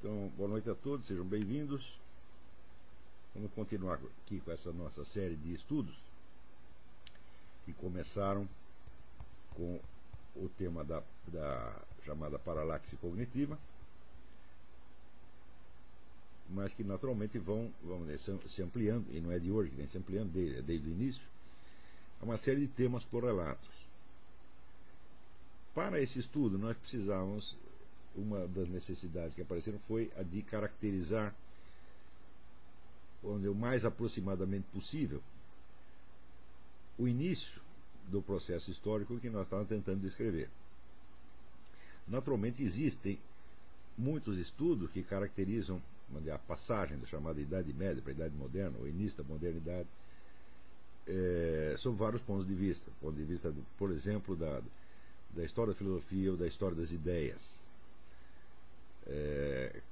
Então, boa noite a todos, sejam bem-vindos. Vamos continuar aqui com essa nossa série de estudos que começaram com o tema da chamada paralaxe cognitiva, mas que naturalmente vão se ampliando, e não é de hoje que vem se ampliando, desde o início, a uma série de temas correlatos. Para esse estudo, nós precisávamos, uma das necessidades que apareceram foi a de caracterizar, onde o mais aproximadamente possível, o início do processo histórico que nós estávamos tentando descrever. Naturalmente existem muitos estudos que caracterizam a passagem da chamada Idade Média para a Idade Moderna, o início da modernidade, sob vários pontos de vista. Ponto de vista, por exemplo, da história da filosofia ou da história das ideias,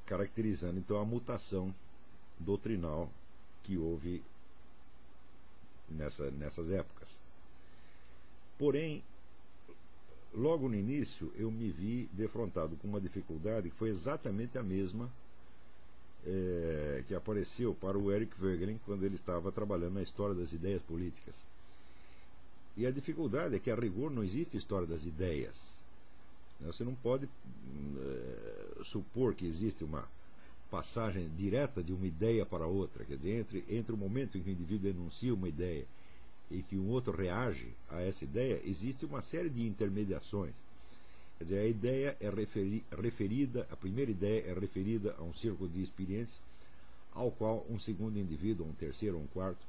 caracterizando então a mutação doutrinal que houve nessas épocas. Porém, logo no início eu me vi defrontado com uma dificuldade que foi exatamente a mesma que apareceu para o Eric Voegelin quando ele estava trabalhando na história das ideias políticas. E a dificuldade é que, a rigor, não existe história das ideias. Você não pode supor que existe uma passagem direta de uma ideia para outra. Quer dizer, entre o momento em que o indivíduo denuncia uma ideia e que um outro reage a essa ideia, existe uma série de intermediações. Quer dizer, a ideia é referida, a primeira ideia é referida a um círculo de experiências ao qual um segundo indivíduo, um terceiro ou um quarto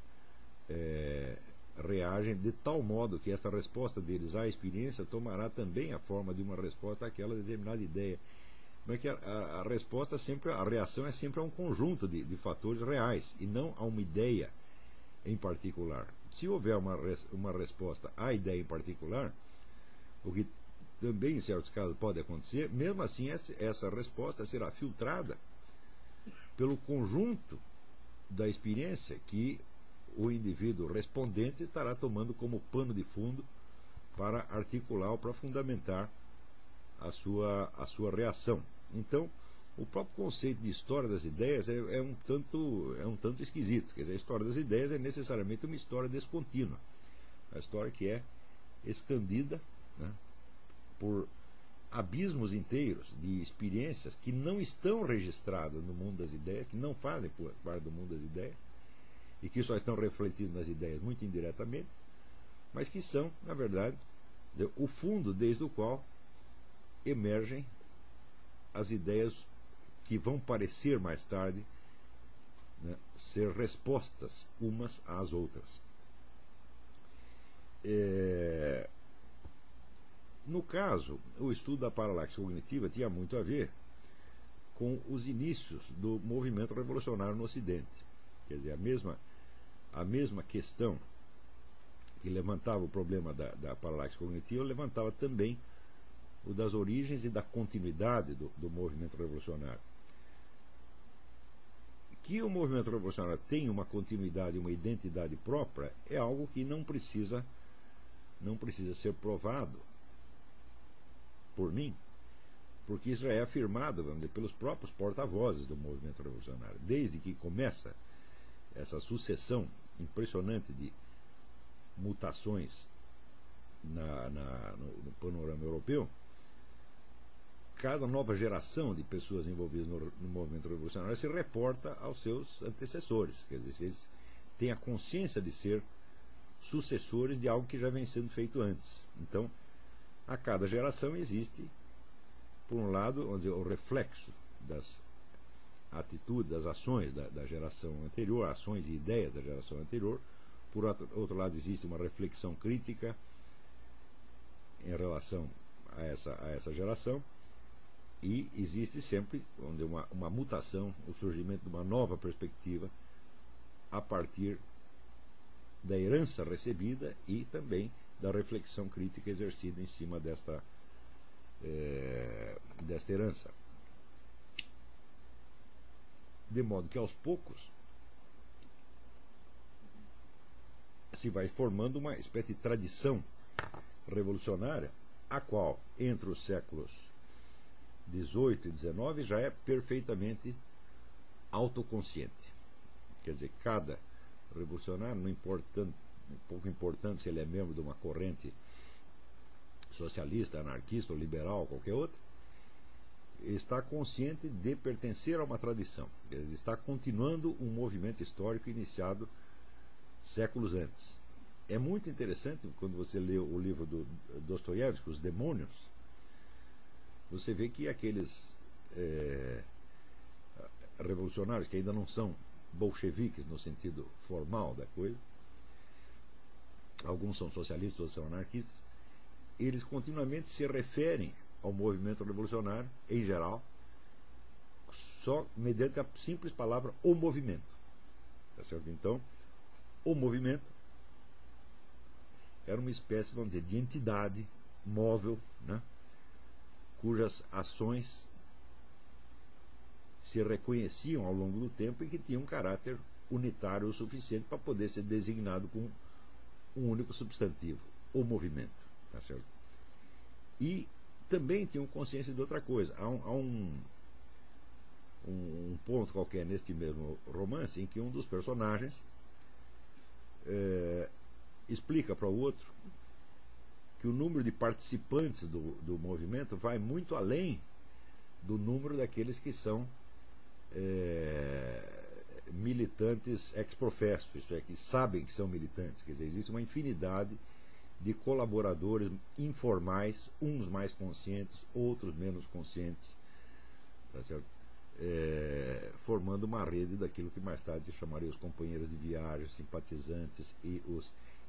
reagem de tal modo que esta resposta deles à experiência tomará também a forma de uma resposta àquela determinada ideia. Mas que a resposta sempre, a reação é sempre a um conjunto de fatores reais e não a uma ideia em particular. Se houver uma resposta à ideia em particular, o que também em certos casos pode acontecer, mesmo assim essa resposta será filtrada pelo conjunto da experiência que o indivíduo respondente estará tomando como pano de fundo para articular ou para fundamentar a sua reação. Então, o próprio conceito de história das ideias é um tanto esquisito. Quer dizer, a história das ideias é necessariamente uma história descontínua, a história que é escandida, né, por abismos inteiros de experiências que não estão registradas no mundo das ideias, que não fazem parte do mundo das ideias, e que só estão refletidos nas ideias muito indiretamente, mas que são, na verdade, o fundo desde o qual emergem as ideias que vão parecer mais tarde, né, ser respostas umas às outras. No caso, o estudo da paralaxe cognitiva tinha muito a ver com os inícios do movimento revolucionário no Ocidente. Quer dizer, a mesma questão que levantava o problema da paralaxe cognitiva levantava também o das origens e da continuidade do movimento revolucionário. Que o movimento revolucionário tem uma continuidade, uma identidade própria, é algo que não precisa ser provado por mim, porque isso já é afirmado, vamos dizer, pelos próprios porta-vozes do movimento revolucionário. Desde que começa essa sucessão impressionante de mutações no panorama europeu, cada nova geração de pessoas envolvidas no movimento revolucionário se reporta aos seus antecessores. Quer dizer, eles têm a consciência de ser sucessores de algo que já vem sendo feito antes. Então, a cada geração existe, por um lado, vamos dizer, o reflexo das atitudes, das ações da geração anterior, ações e ideias da geração anterior. Por outro lado, existe uma reflexão crítica em relação a essa geração, e existe sempre uma mutação, o surgimento de uma nova perspectiva a partir da herança recebida e também da reflexão crítica exercida em cima desta herança. De modo que, aos poucos, se vai formando uma espécie de tradição revolucionária, a qual, entre os séculos XVIII e XIX já é perfeitamente autoconsciente. Quer dizer, cada revolucionário, não importando, pouco importante se ele é membro de uma corrente socialista, anarquista ou liberal, qualquer outra, está consciente de pertencer a uma tradição. Ele está continuando um movimento histórico iniciado séculos antes. É muito interessante quando você lê o livro do Dostoiévski, Os Demônios, você vê que aqueles revolucionários que ainda não são bolcheviques no sentido formal da coisa, alguns são socialistas, outros são anarquistas, eles continuamente se referem ao movimento revolucionário, em geral, só mediante a simples palavra o movimento. Tá certo? Então, o movimento era uma espécie, vamos dizer, de entidade móvel, né, cujas ações se reconheciam ao longo do tempo e que tinham um caráter unitário o suficiente para poder ser designado com um único substantivo, o movimento. Tá certo? E também tinham consciência de outra coisa. Há um ponto qualquer neste mesmo romance em que um dos personagens explica para o outro que o número de participantes do movimento vai muito além do número daqueles que são militantes ex professo, isto é, que sabem que são militantes. Quer dizer, existe uma infinidade de colaboradores informais, uns mais conscientes, outros menos conscientes, tá certo? Formando uma rede daquilo que mais tarde se chamaria os companheiros de viagem, simpatizantes e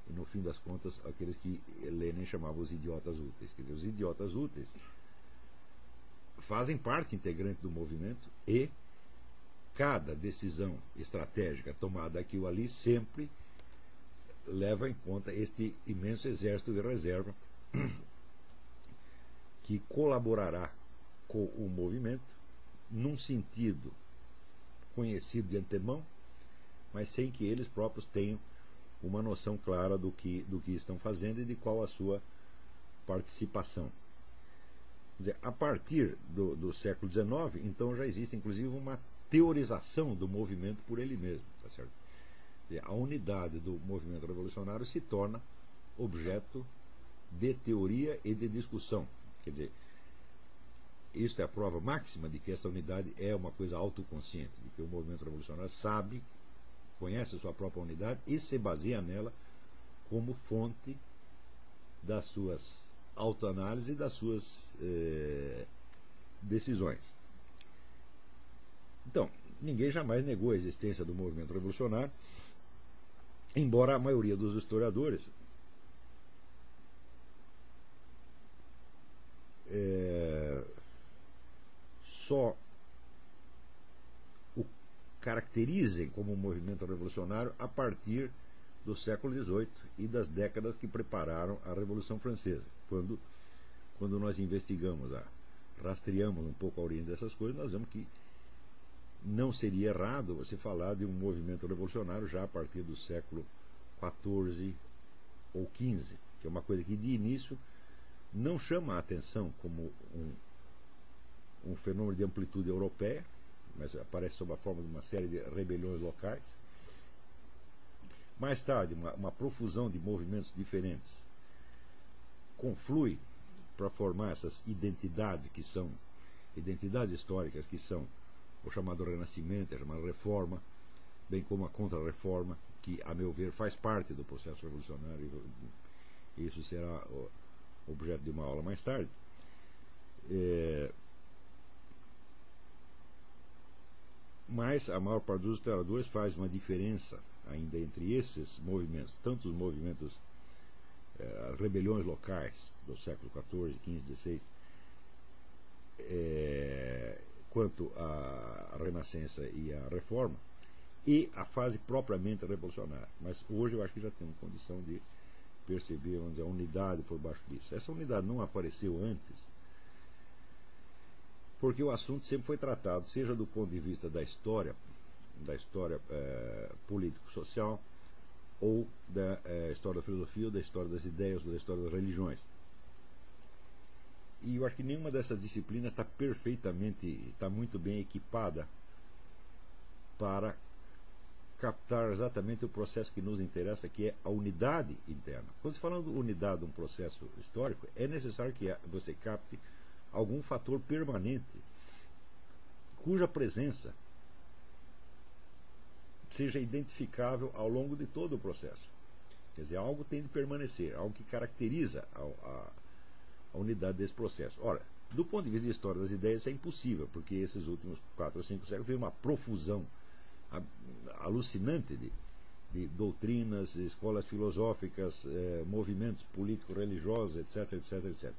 no fim das contas, aqueles que Lenin chamava os idiotas úteis. Quer dizer, os idiotas úteis fazem parte integrante do movimento e cada decisão estratégica tomada aqui ou ali sempre leva em conta este imenso exército de reserva que colaborará com o movimento num sentido conhecido de antemão, mas sem que eles próprios tenham uma noção clara do que estão fazendo e de qual a sua participação. Quer dizer, a partir do século XIX, então já existe inclusive uma teorização do movimento por ele mesmo. Tá certo? A unidade do movimento revolucionário se torna objeto de teoria e de discussão. Quer dizer, isto é a prova máxima de que essa unidade é uma coisa autoconsciente, de que o movimento revolucionário sabe, conhece a sua própria unidade e se baseia nela como fonte das suas autoanálises e das suas decisões. Então, ninguém jamais negou a existência do movimento revolucionário, embora a maioria dos historiadores só o caracterizem como um movimento revolucionário a partir do século XVIII e das décadas que prepararam a Revolução Francesa. Quando nós investigamos, rastreamos um pouco a origem dessas coisas, nós vemos que não seria errado você falar de um movimento revolucionário já a partir do século XIV ou XV, que é uma coisa que de início não chama a atenção como um fenômeno de amplitude europeia, mas aparece sob a forma de uma série de rebeliões locais. Mais tarde, uma profusão de movimentos diferentes conflui para formar essas identidades que são identidades históricas, que são o chamado Renascimento, a chamada Reforma, bem como a Contra-Reforma, que, a meu ver, faz parte do processo revolucionário, e isso será objeto de uma aula mais tarde. Mas a maior parte dos historiadores faz uma diferença ainda entre esses movimentos, tanto os movimentos, as rebeliões locais do século XIV, XV, XVI, quanto a Renascença e a Reforma, e a fase propriamente revolucionária. Mas hoje eu acho que já temos condição de perceber, vamos dizer, a unidade por baixo disso. Essa unidade não apareceu antes, porque o assunto sempre foi tratado, seja do ponto de vista da história político-social, ou da história da filosofia, ou da história das ideias, ou da história das religiões. E eu acho que nenhuma dessas disciplinas está muito bem equipada para captar exatamente o processo que nos interessa, que é a unidade interna. Quando se fala de unidade de um processo histórico, é necessário que você capte algum fator permanente cuja presença seja identificável ao longo de todo o processo. Quer dizer, algo tem de permanecer, algo que caracteriza a unidade desse processo. Ora, do ponto de vista da história das ideias, isso é impossível, porque esses últimos 4 ou 5 séculos veio uma profusão alucinante de doutrinas, escolas filosóficas, movimentos políticos, religiosos, etc, etc, etc.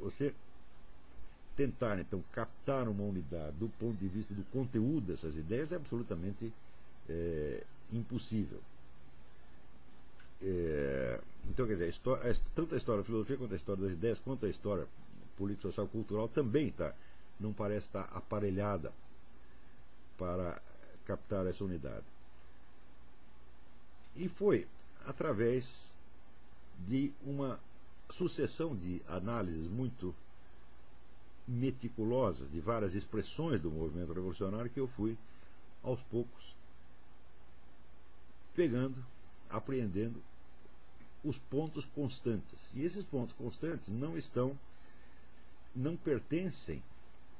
Você tentar, então, captar uma unidade do ponto de vista do conteúdo dessas ideias é absolutamente impossível. Então, quer dizer, tanto a história da filosofia quanto a história das ideias, quanto a história política, social, cultural, também não parece estar aparelhada para captar essa unidade. E foi através de uma sucessão de análises muito meticulosas de várias expressões do movimento revolucionário que eu fui, aos poucos, apreendendo os pontos constantes. E esses pontos constantes não pertencem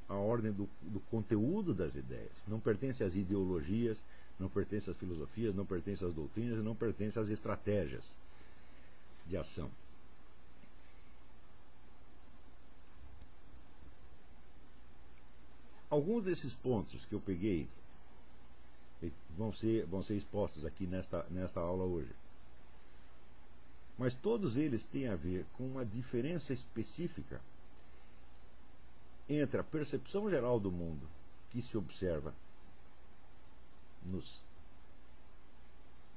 à ordem do conteúdo das ideias, não pertencem às ideologias, não pertencem às filosofias, não pertencem às doutrinas e não pertencem às estratégias de ação. Alguns desses pontos que eu peguei vão ser expostos aqui nesta aula hoje. Mas todos eles têm a ver com uma diferença específica entre a percepção geral do mundo que se observa nos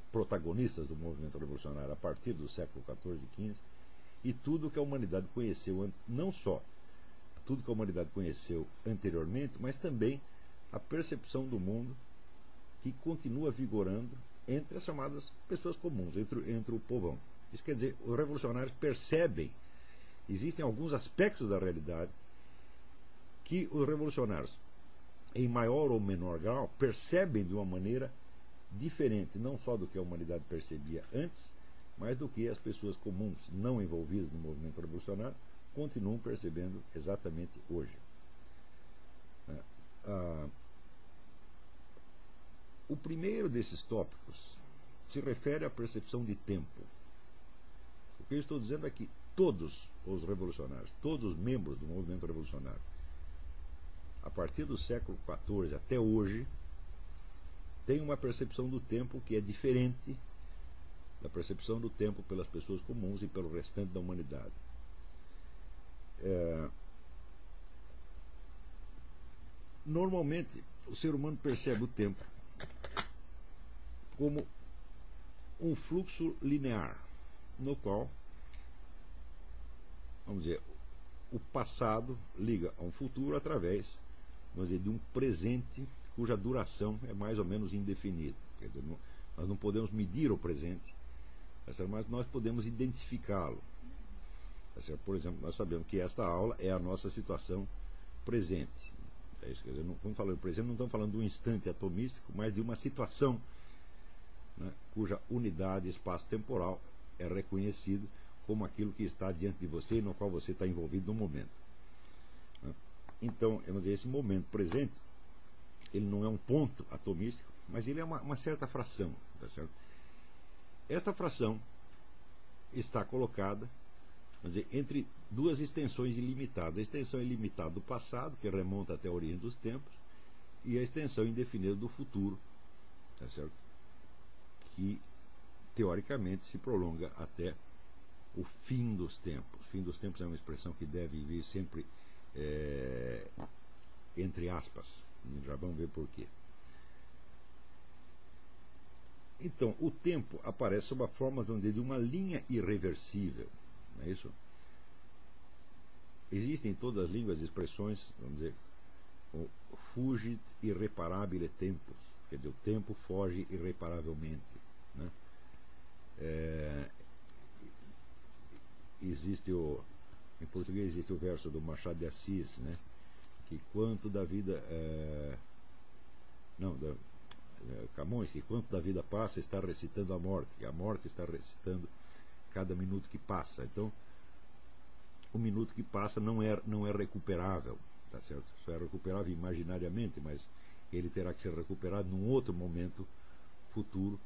protagonistas do movimento revolucionário a partir do século XIV e XV e tudo que a humanidade conheceu, não só tudo que a humanidade conheceu anteriormente, mas também a percepção do mundo que continua vigorando entre as chamadas pessoas comuns, entre o povão. Isso quer dizer, os revolucionários percebem, existem alguns aspectos da realidade que os revolucionários, em maior ou menor grau, percebem de uma maneira diferente, não só do que a humanidade percebia antes, mas do que as pessoas comuns, não envolvidas no movimento revolucionário, continuam percebendo exatamente hoje. O primeiro desses tópicos se refere à percepção de tempo. O que eu estou dizendo é que todos os revolucionários, todos os membros do movimento revolucionário, a partir do século XIV até hoje, têm uma percepção do tempo que é diferente da percepção do tempo pelas pessoas comuns e pelo restante da humanidade. Normalmente, o ser humano percebe o tempo como um fluxo linear, no qual, vamos dizer, o passado liga a um futuro através, vamos dizer, de um presente cuja duração é mais ou menos indefinida. Quer dizer, nós não podemos medir o presente, mas nós podemos identificá-lo. Por exemplo, nós sabemos que esta aula é a nossa situação presente. É isso, quer dizer, quando falamos presente, não estamos falando de um instante atomístico, mas de uma situação, né, cuja unidade espaço-temporal é reconhecido como aquilo que está diante de você e no qual você está envolvido no momento. Então, vamos dizer, esse momento presente, ele não é um ponto atomístico, mas ele é uma certa fração. Tá certo? Esta fração está colocada, vamos dizer, entre duas extensões ilimitadas. A extensão ilimitada do passado, que remonta até a origem dos tempos, e a extensão indefinida do futuro, tá certo? Que teoricamente se prolonga até o fim dos tempos. O fim dos tempos é uma expressão que deve vir sempre entre aspas. Já vamos ver por quê. Então, o tempo aparece sob a forma, vamos dizer, de uma linha irreversível. Não é isso? Existem em todas as línguas expressões, vamos dizer, o fugit irreparabile tempus, quer dizer, o tempo foge irreparavelmente. Né? Existe Em português existe o verso do Machado de Assis, né? Que quanto da vida Camões, que quanto da vida passa está recitando a morte, que a morte está recitando cada minuto que passa. Então o minuto que passa não é recuperável, tá certo? Só é recuperável imaginariamente, mas ele terá que ser recuperado num outro momento futuro,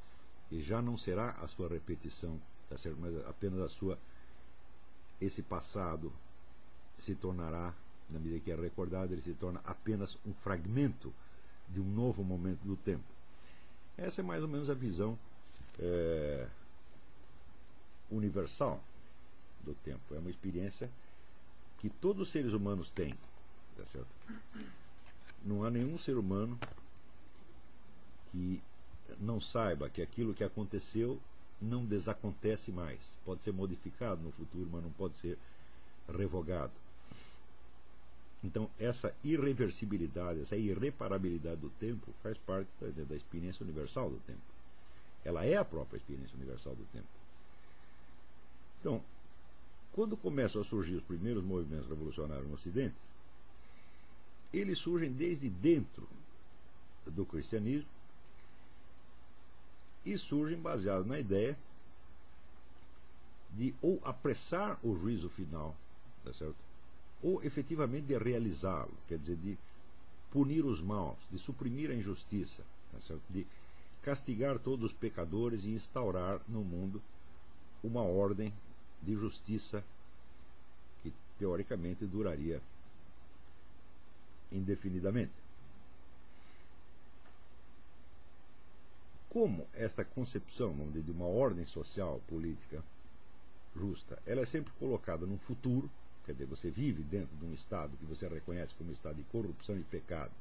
e já não será a sua repetição, tá certo? Mas apenas esse passado se tornará, na medida que é recordado, ele se torna apenas um fragmento de um novo momento do tempo. Essa é mais ou menos a visão universal do tempo. É uma experiência que todos os seres humanos têm, tá certo? Não há nenhum ser humano que não saiba que aquilo que aconteceu não desacontece mais. Pode ser modificado no futuro, mas não pode ser revogado. Então, essa irreversibilidade, essa irreparabilidade do tempo faz parte da experiência universal do tempo. Ela é a própria experiência universal do tempo. Então, quando começam a surgir os primeiros movimentos revolucionários no Ocidente, eles surgem desde dentro do cristianismo e surgem baseados na ideia de ou apressar o juízo final, tá certo? Ou efetivamente de realizá-lo, quer dizer, de punir os maus, de suprimir a injustiça, tá certo? De castigar todos os pecadores e instaurar no mundo uma ordem de justiça que teoricamente duraria indefinidamente. Como esta concepção, vamos dizer, de uma ordem social, política justa, ela é sempre colocada num futuro, quer dizer, você vive dentro de um estado que você reconhece como um estado de corrupção e pecado,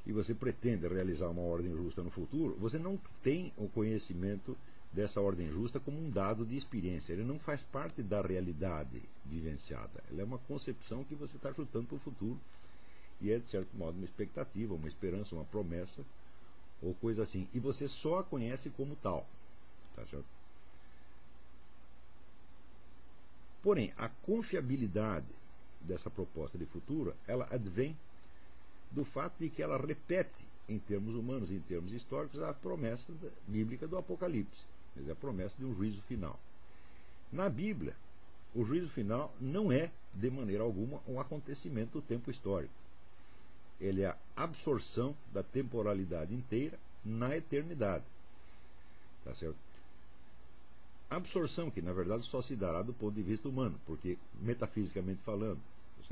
e você pretende realizar uma ordem justa no futuro, você não tem o conhecimento dessa ordem justa como um dado de experiência. Ele não faz parte da realidade vivenciada. Ela é uma concepção que você está chutando para o futuro, e é, de certo modo, uma expectativa, uma esperança, uma promessa, ou coisa assim. E você só a conhece como tal. Tá certo? Porém, a confiabilidade dessa proposta de futuro, ela advém do fato de que ela repete, em termos humanos, em termos históricos, a promessa bíblica do Apocalipse, quer dizer, a promessa de um juízo final. Na Bíblia, o juízo final não é, de maneira alguma, um acontecimento do tempo histórico. Ele é a absorção da temporalidade inteira na eternidade. Tá certo? Absorção que, na verdade, só se dará do ponto de vista humano, porque, metafisicamente falando,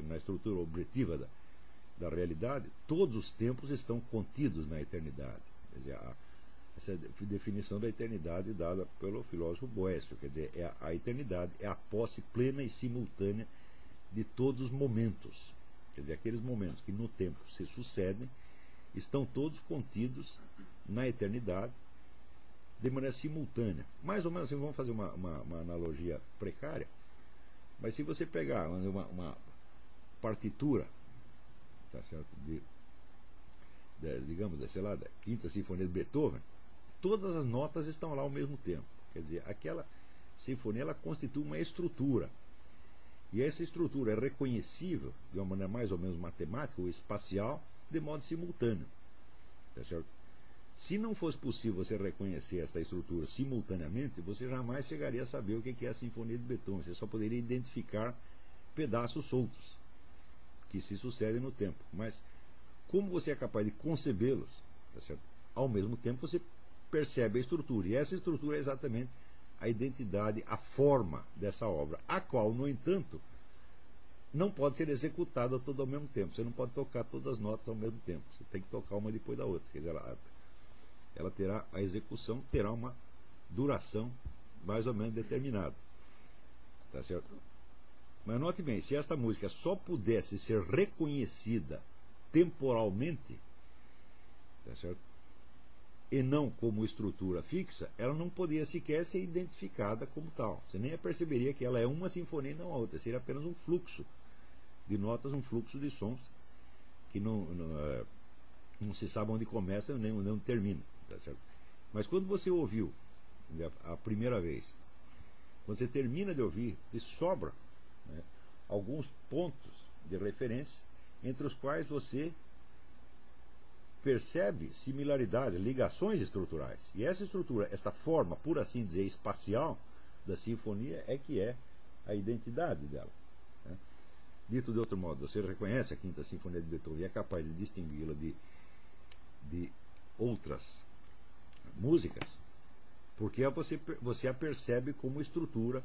na estrutura objetiva da realidade, todos os tempos estão contidos na eternidade. Quer dizer, essa é a definição da eternidade dada pelo filósofo Boécio. Quer dizer, a eternidade é a posse plena e simultânea de todos os momentos. Quer dizer, aqueles momentos que no tempo se sucedem estão todos contidos na eternidade de maneira simultânea. Mais ou menos assim, vamos fazer uma analogia precária, mas se você pegar uma partitura, tá certo, digamos, sei lá, da Quinta Sinfonia de Beethoven, todas as notas estão lá ao mesmo tempo. Quer dizer, aquela sinfonia, ela constitui uma estrutura. E essa estrutura é reconhecível de uma maneira mais ou menos matemática ou espacial, de modo simultâneo. Tá certo? Se não fosse possível você reconhecer esta estrutura simultaneamente, você jamais chegaria a saber o que é a Sinfonia de Beethoven. Você só poderia identificar pedaços soltos que se sucedem no tempo. Mas como você é capaz de concebê-los, tá certo? Ao mesmo tempo você percebe a estrutura. E essa estrutura é exatamente a identidade, a forma dessa obra, a qual, no entanto, não pode ser executada toda ao mesmo tempo. Você não pode tocar todas as notas ao mesmo tempo. Você tem que tocar uma depois da outra. Quer dizer, ela terá, a execução terá uma duração mais ou menos determinada. Tá certo? Mas note bem, se esta música só pudesse ser reconhecida temporalmente, tá certo? E não como estrutura fixa, ela não poderia sequer ser identificada como tal. Você nem perceberia que ela é uma sinfonia e não a outra. Seria apenas um fluxo de notas, um fluxo de sons que não se sabe onde começa nem onde termina. Tá certo? Mas quando você ouviu a primeira vez Quando você termina de ouvir, te sobra, né, alguns pontos de referência entre os quais você percebe similaridades, ligações estruturais. E essa estrutura, esta forma, por assim dizer, espacial da sinfonia é que é a identidade dela, né? Dito de outro modo, você reconhece a Quinta Sinfonia de Beethoven e é capaz de distingui-la de outras músicas, porque você a percebe como estrutura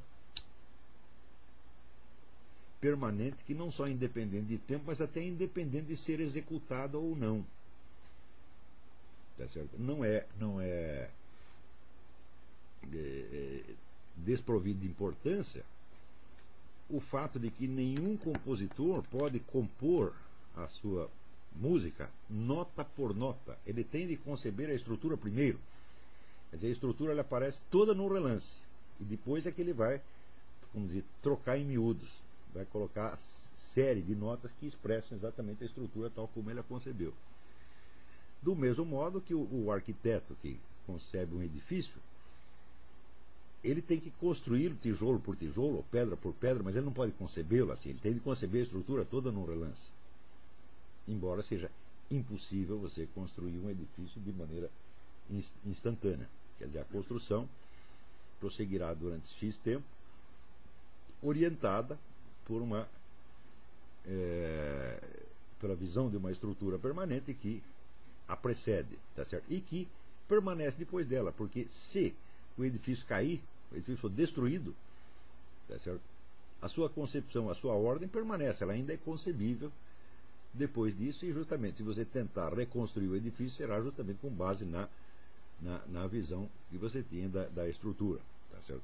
permanente, que não só é independente de tempo, mas até independente de ser executada ou não. Tá certo? Não é desprovido de importância o fato de que nenhum compositor pode compor a sua música nota por nota. Ele tem de conceber a estrutura primeiro. Quer dizer, a estrutura ela aparece toda no relance. E depois é que ele vai, vamos dizer, trocar em miúdos. Vai colocar a série de notas que expressam exatamente a estrutura tal como ele a concebeu. Do mesmo modo que o arquiteto que concebe um edifício, ele tem que construí-lo tijolo por tijolo, ou pedra por pedra, mas ele não pode concebê-lo assim. Ele tem de conceber a estrutura toda num relance. Embora seja impossível você construir um edifício de maneira instantânea. Quer dizer, a construção prosseguirá durante X tempo, orientada por pela visão de uma estrutura permanente que a precede, tá certo? E que permanece depois dela, porque se o edifício cair, o edifício for destruído, tá certo? A sua concepção, a sua ordem permanece, ela ainda é concebível depois disso, e justamente se você tentar reconstruir o edifício, será justamente com base na visão que você tinha da estrutura, tá certo?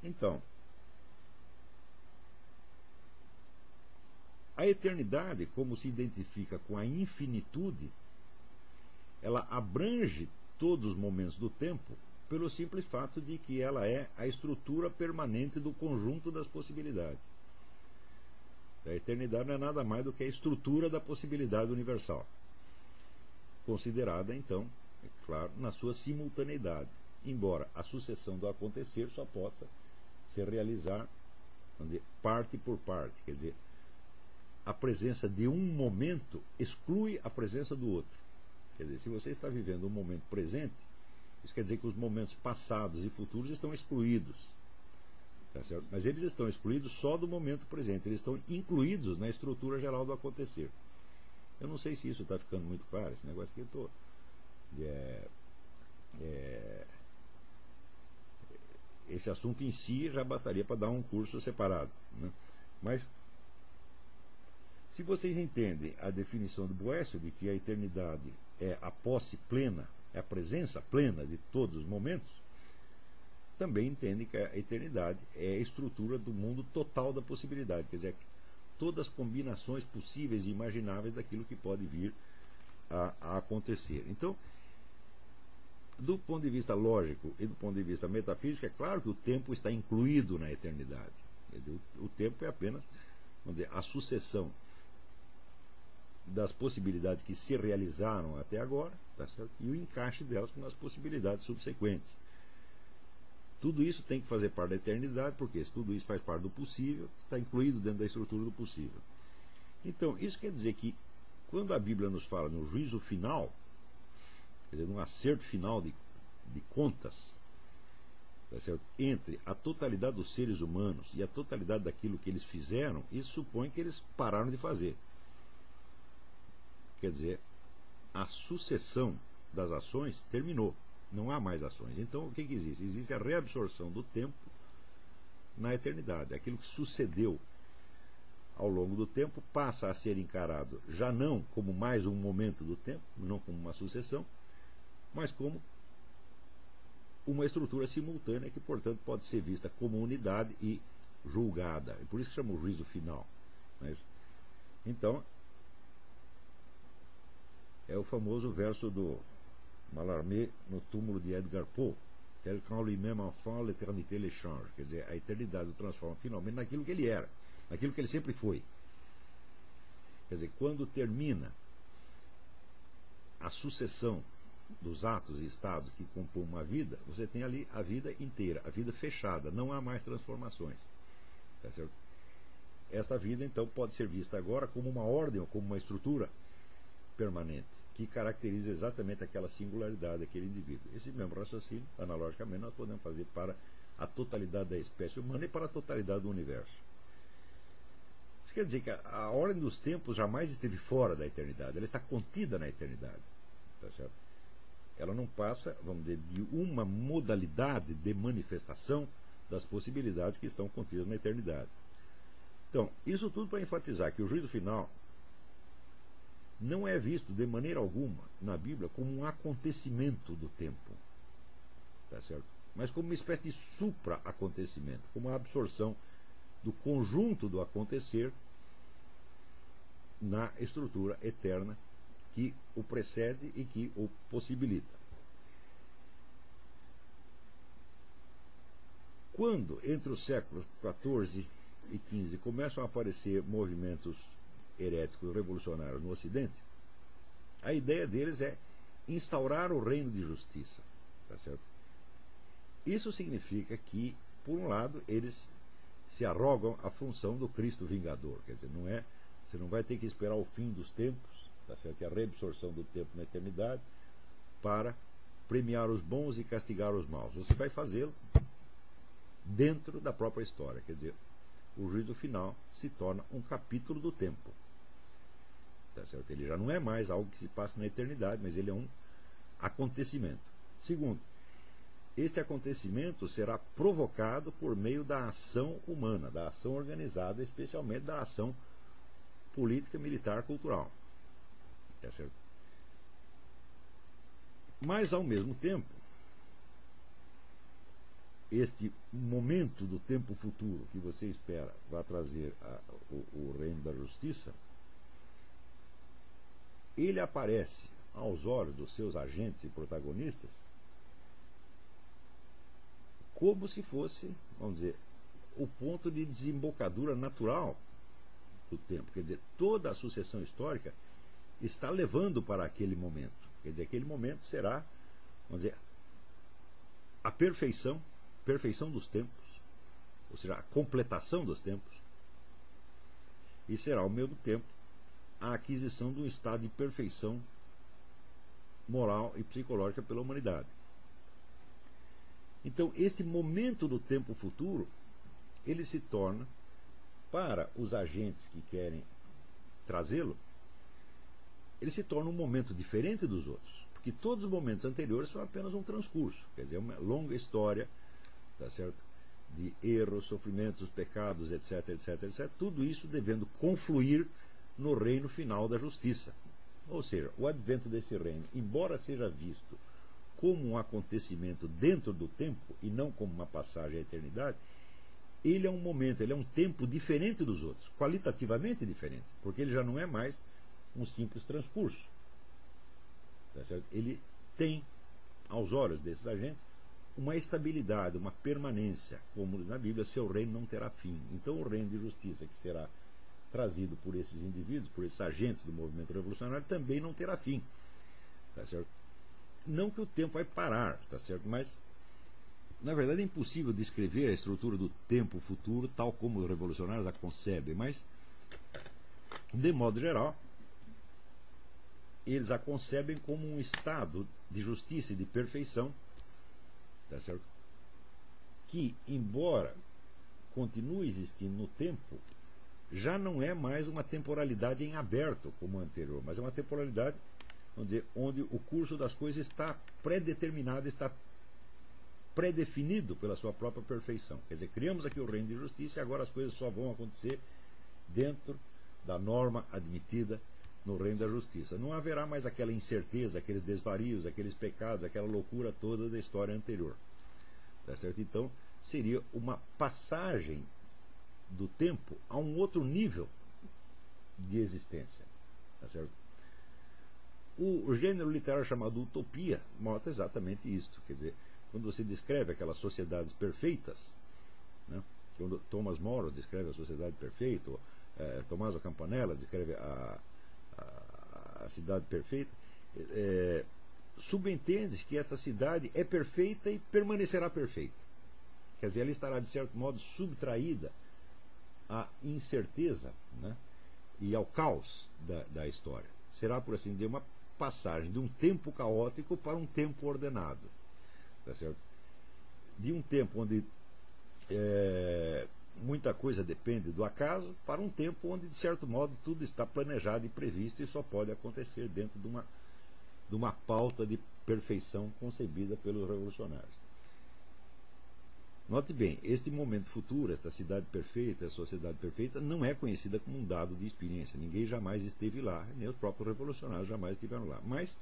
Então, a eternidade, como se identifica com a infinitude, ela abrange todos os momentos do tempo pelo simples fato de que ela é a estrutura permanente do conjunto das possibilidades. A eternidade não é nada mais do que a estrutura da possibilidade universal, considerada, então, é claro, na sua simultaneidade, embora a sucessão do acontecer só possa se realizar, vamos dizer, parte por parte, quer dizer, a presença de um momento exclui a presença do outro. Quer dizer, se você está vivendo um momento presente, isso quer dizer que os momentos passados e futuros estão excluídos. Tá certo? Mas eles estão excluídos só do momento presente, eles estão incluídos na estrutura geral do acontecer. Eu não sei se isso está ficando muito claro, esse negócio que eu estou. Esse assunto em si já bastaria para dar um curso separado, né? Mas, se vocês entendem a definição do Boécio de que a eternidade é a posse plena, é a presença plena de todos os momentos, também entendem que a eternidade é a estrutura do mundo total da possibilidade, quer dizer, todas as combinações possíveis e imagináveis daquilo que pode vir a acontecer. Então, do ponto de vista lógico e do ponto de vista metafísico, é claro que o tempo está incluído na eternidade. Quer dizer, o tempo é apenas, vamos dizer, a sucessão das possibilidades que se realizaram até agora, tá certo? E o encaixe delas com as possibilidades subsequentes. Tudo isso tem que fazer parte da eternidade, porque se tudo isso faz parte do possível, está incluído dentro da estrutura do possível. Então, isso quer dizer que, quando a Bíblia nos fala no juízo final, quer dizer, num acerto final de contas, tá certo? Entre a totalidade dos seres humanos e a totalidade daquilo que eles fizeram, isso supõe que eles pararam de fazer. Quer dizer, a sucessão das ações terminou. Não há mais ações. Então, o que existe? Existe a reabsorção do tempo na eternidade. Aquilo que sucedeu ao longo do tempo passa a ser encarado já não como mais um momento do tempo, não como uma sucessão, mas como uma estrutura simultânea que, portanto, pode ser vista como unidade e julgada. É por isso que chama o juízo final. Não é isso? Então, é o famoso verso do Mallarmé no túmulo de Edgar Poe, tel qu'en lui-même enfant, l'éternité le change. Quer dizer, a eternidade o transforma finalmente naquilo que ele era, naquilo que ele sempre foi. Quer dizer, quando termina a sucessão dos atos e estados que compõem uma vida, você tem ali a vida inteira, a vida fechada, não há mais transformações. Tá certo? Esta vida, então, pode ser vista agora como uma ordem ou como uma estrutura permanente, que caracteriza exatamente aquela singularidade daquele indivíduo. Esse mesmo raciocínio, analogicamente, nós podemos fazer para a totalidade da espécie humana e para a totalidade do universo. Isso quer dizer que a ordem dos tempos jamais esteve fora da eternidade, ela está contida na eternidade. Tá certo? Ela não passa, vamos dizer, de uma modalidade de manifestação das possibilidades que estão contidas na eternidade. Então, isso tudo para enfatizar que o juízo final não é visto de maneira alguma na Bíblia como um acontecimento do tempo, tá certo? Mas como uma espécie de supra-acontecimento, como a absorção do conjunto do acontecer na estrutura eterna que o precede e que o possibilita. Quando, entre os séculos XIV e XV, começam a aparecer movimentos heréticos revolucionários no Ocidente, a ideia deles é instaurar o reino de justiça. Tá certo? Isso significa que, por um lado, eles se arrogam a função do Cristo vingador. Quer dizer, você não vai ter que esperar o fim dos tempos, tá certo? E a reabsorção do tempo na eternidade para premiar os bons e castigar os maus. Você vai fazê-lo dentro da própria história. Quer dizer, o juízo final se torna um capítulo do tempo. Tá certo? Ele já não é mais algo que se passa na eternidade, mas ele é um acontecimento. Segundo, este acontecimento será provocado por meio da ação humana, da ação organizada, especialmente da ação política, militar, cultural. Tá certo? Mas, ao mesmo tempo, este momento do tempo futuro que você espera vai trazer o reino da justiça, ele aparece aos olhos dos seus agentes e protagonistas como se fosse, vamos dizer, o ponto de desembocadura natural do tempo. Quer dizer, toda a sucessão histórica está levando para aquele momento. Quer dizer, aquele momento será, vamos dizer, a perfeição dos tempos, ou seja, a completação dos tempos, e será, ao mesmo tempo, a aquisição de um estado de perfeição moral e psicológica pela humanidade. Então, este momento do tempo futuro, ele se torna, para os agentes que querem trazê-lo, ele se torna um momento diferente dos outros, porque todos os momentos anteriores são apenas um transcurso, quer dizer, uma longa história, tá certo? De erros, sofrimentos, pecados, etc, etc, etc, tudo isso devendo confluir no reino final da justiça. Ou seja, o advento desse reino, embora seja visto como um acontecimento dentro do tempo e não como uma passagem à eternidade, ele é um momento, ele é um tempo diferente dos outros, qualitativamente diferente, porque ele já não é mais um simples transcurso. Tá certo? Ele tem, aos olhos desses agentes, uma estabilidade, uma permanência, como diz na Bíblia, seu reino não terá fim. Então o reino de justiça que será trazido por esses indivíduos, por esses agentes do movimento revolucionário, também não terá fim. Tá certo? Não que o tempo vai parar, tá certo? Mas, na verdade, é impossível descrever a estrutura do tempo futuro tal como os revolucionários a concebem, mas, de modo geral, eles a concebem como um estado de justiça e de perfeição, tá certo? Que, embora continue existindo no tempo, já não é mais uma temporalidade em aberto como a anterior, mas é uma temporalidade, vamos dizer, onde o curso das coisas está pré-determinado, está pré-definido pela sua própria perfeição. Quer dizer, criamos aqui o reino de justiça e agora as coisas só vão acontecer dentro da norma admitida no reino da justiça. Não haverá mais aquela incerteza, aqueles desvarios, aqueles pecados, aquela loucura toda da história anterior. Tá certo? Então, seria uma passagem do tempo a um outro nível de existência. Tá certo? O gênero literário chamado utopia mostra exatamente isto. Quer dizer, quando você descreve aquelas sociedades perfeitas, né, quando Thomas More descreve a sociedade perfeita, ou, Tommaso Campanella descreve a cidade perfeita, subentende que esta cidade é perfeita e permanecerá perfeita. Quer dizer, ela estará, de certo modo, subtraída à incerteza, né, e ao caos da história. Será, por assim dizer, uma passagem de um tempo caótico para um tempo ordenado. Tá certo? De um tempo onde muita coisa depende do acaso, para um tempo onde, de certo modo, tudo está planejado e previsto e só pode acontecer dentro de uma pauta de perfeição concebida pelos revolucionários. Note bem, este momento futuro, esta cidade perfeita, a sociedade perfeita, não é conhecida como um dado de experiência. Ninguém jamais esteve lá, nem os próprios revolucionários jamais estiveram lá. Mas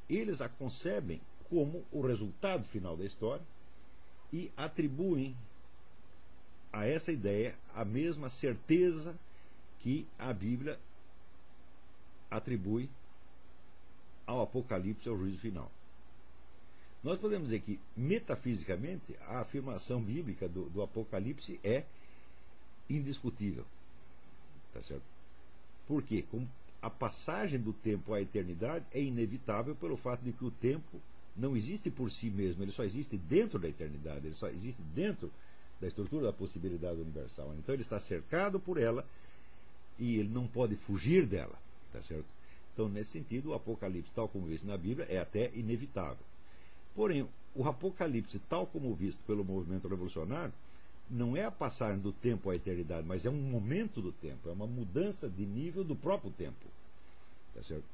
eles a concebem como o resultado final da história e atribuem a essa ideia a mesma certeza que a Bíblia atribui ao Apocalipse, ao juízo final. Nós podemos dizer que, metafisicamente, a afirmação bíblica do Apocalipse é indiscutível. Tá certo? Por quê? Como a passagem do tempo à eternidade é inevitável pelo fato de que o tempo não existe por si mesmo, ele só existe dentro da eternidade, ele só existe dentro da estrutura da possibilidade universal. Então ele está cercado por ela e ele não pode fugir dela. Tá certo? Então, nesse sentido, o Apocalipse, tal como visto na Bíblia, é até inevitável. Porém, o Apocalipse, tal como visto pelo movimento revolucionário, não é a passagem do tempo à eternidade, mas é um momento do tempo, é uma mudança de nível do próprio tempo. Tá certo?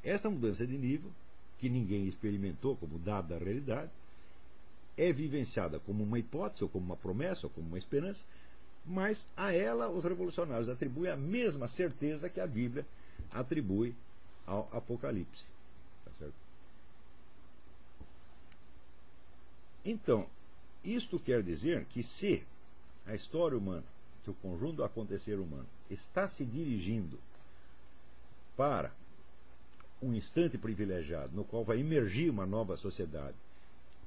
Esta mudança de nível, que ninguém experimentou como dado da realidade, é vivenciada como uma hipótese, ou como uma promessa, ou como uma esperança, mas a ela os revolucionários atribuem a mesma certeza que a Bíblia atribui ao Apocalipse. Tá certo? Então, isto quer dizer que se a história humana, se o conjunto do acontecer humano está se dirigindo para um instante privilegiado no qual vai emergir uma nova sociedade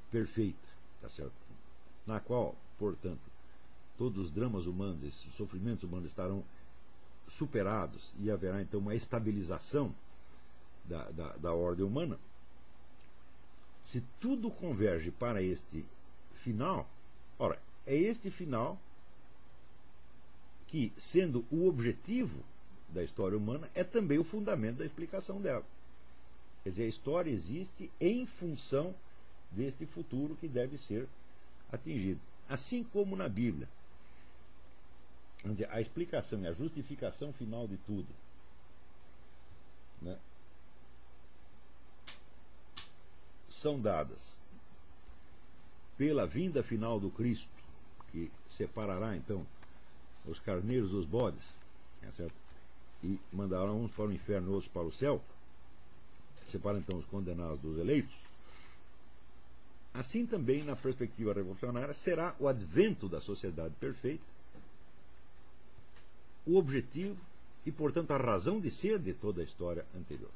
perfeita, tá certo? Na qual, portanto, todos os dramas humanos, esses sofrimentos humanos estarão superados e haverá então uma estabilização da ordem humana. Se tudo converge para este final, ora, é este final que, sendo o objetivo da história humana, é também o fundamento da explicação dela. Quer dizer, a história existe em função deste futuro que deve ser atingido. Assim como na Bíblia. Vamos dizer, a explicação e a justificação final de tudo, né, são dadas pela vinda final do Cristo, que separará então os carneiros dos bodes, é certo? E mandará uns para o inferno, outros para o céu, separa então os condenados dos eleitos. Assim também, na perspectiva revolucionária, será o advento da sociedade perfeita o objetivo e, portanto, a razão de ser de toda a história anterior.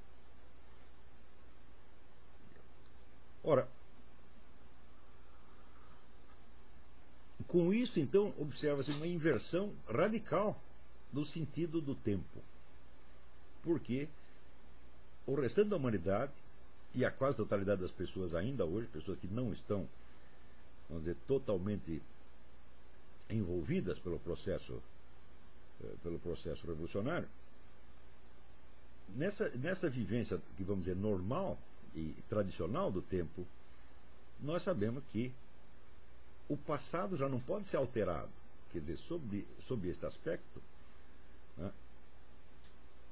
Ora, com isso, então, observa-se uma inversão radical do sentido do tempo. Porque o restante da humanidade, e a quase totalidade das pessoas ainda hoje, pessoas que não estão, vamos dizer, totalmente envolvidas pelo processo revolucionário, nessa vivência que, vamos dizer, normal e tradicional do tempo, nós sabemos que o passado já não pode ser alterado. Quer dizer, sob este aspecto, né,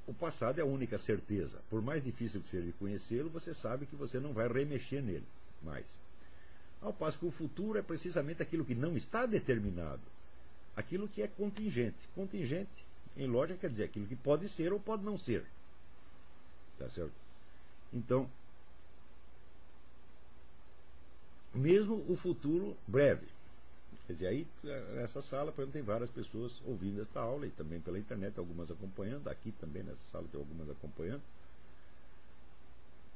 o passado é a única certeza. Por mais difícil que seja de conhecê-lo, você sabe que você não vai remexer nele mais. Ao passo que o futuro é precisamente aquilo que não está determinado, aquilo que é contingente. Contingente, em lógica, quer dizer aquilo que pode ser ou pode não ser. Tá certo? Então, mesmo o futuro breve. Quer dizer, aí, nessa sala, por exemplo, tem várias pessoas ouvindo esta aula, e também pela internet, algumas acompanhando, aqui também nessa sala tem algumas acompanhando.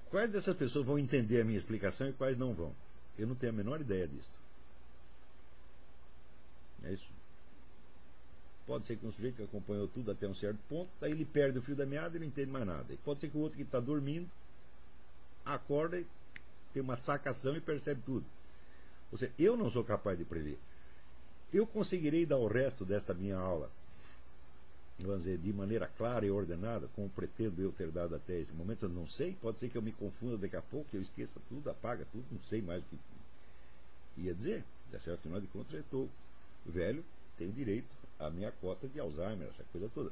Quais dessas pessoas vão entender a minha explicação e quais não vão? Eu não tenho a menor ideia disso. É isso. Pode ser que um sujeito que acompanhou tudo até um certo ponto, aí ele perde o fio da meada e não entende mais nada. E pode ser que o outro que está dormindo, acorda e tem uma sacação e percebe tudo. Ou seja, eu não sou capaz de prever. Eu conseguirei dar o resto desta minha aula, vamos dizer, de maneira clara e ordenada, como pretendo eu ter dado até esse momento? Eu não sei. Pode ser que eu me confunda daqui a pouco, que eu esqueça tudo, apaga tudo, não sei mais o que ia dizer. Afinal de contas, eu estou velho, tenho direito à minha cota de Alzheimer, essa coisa toda.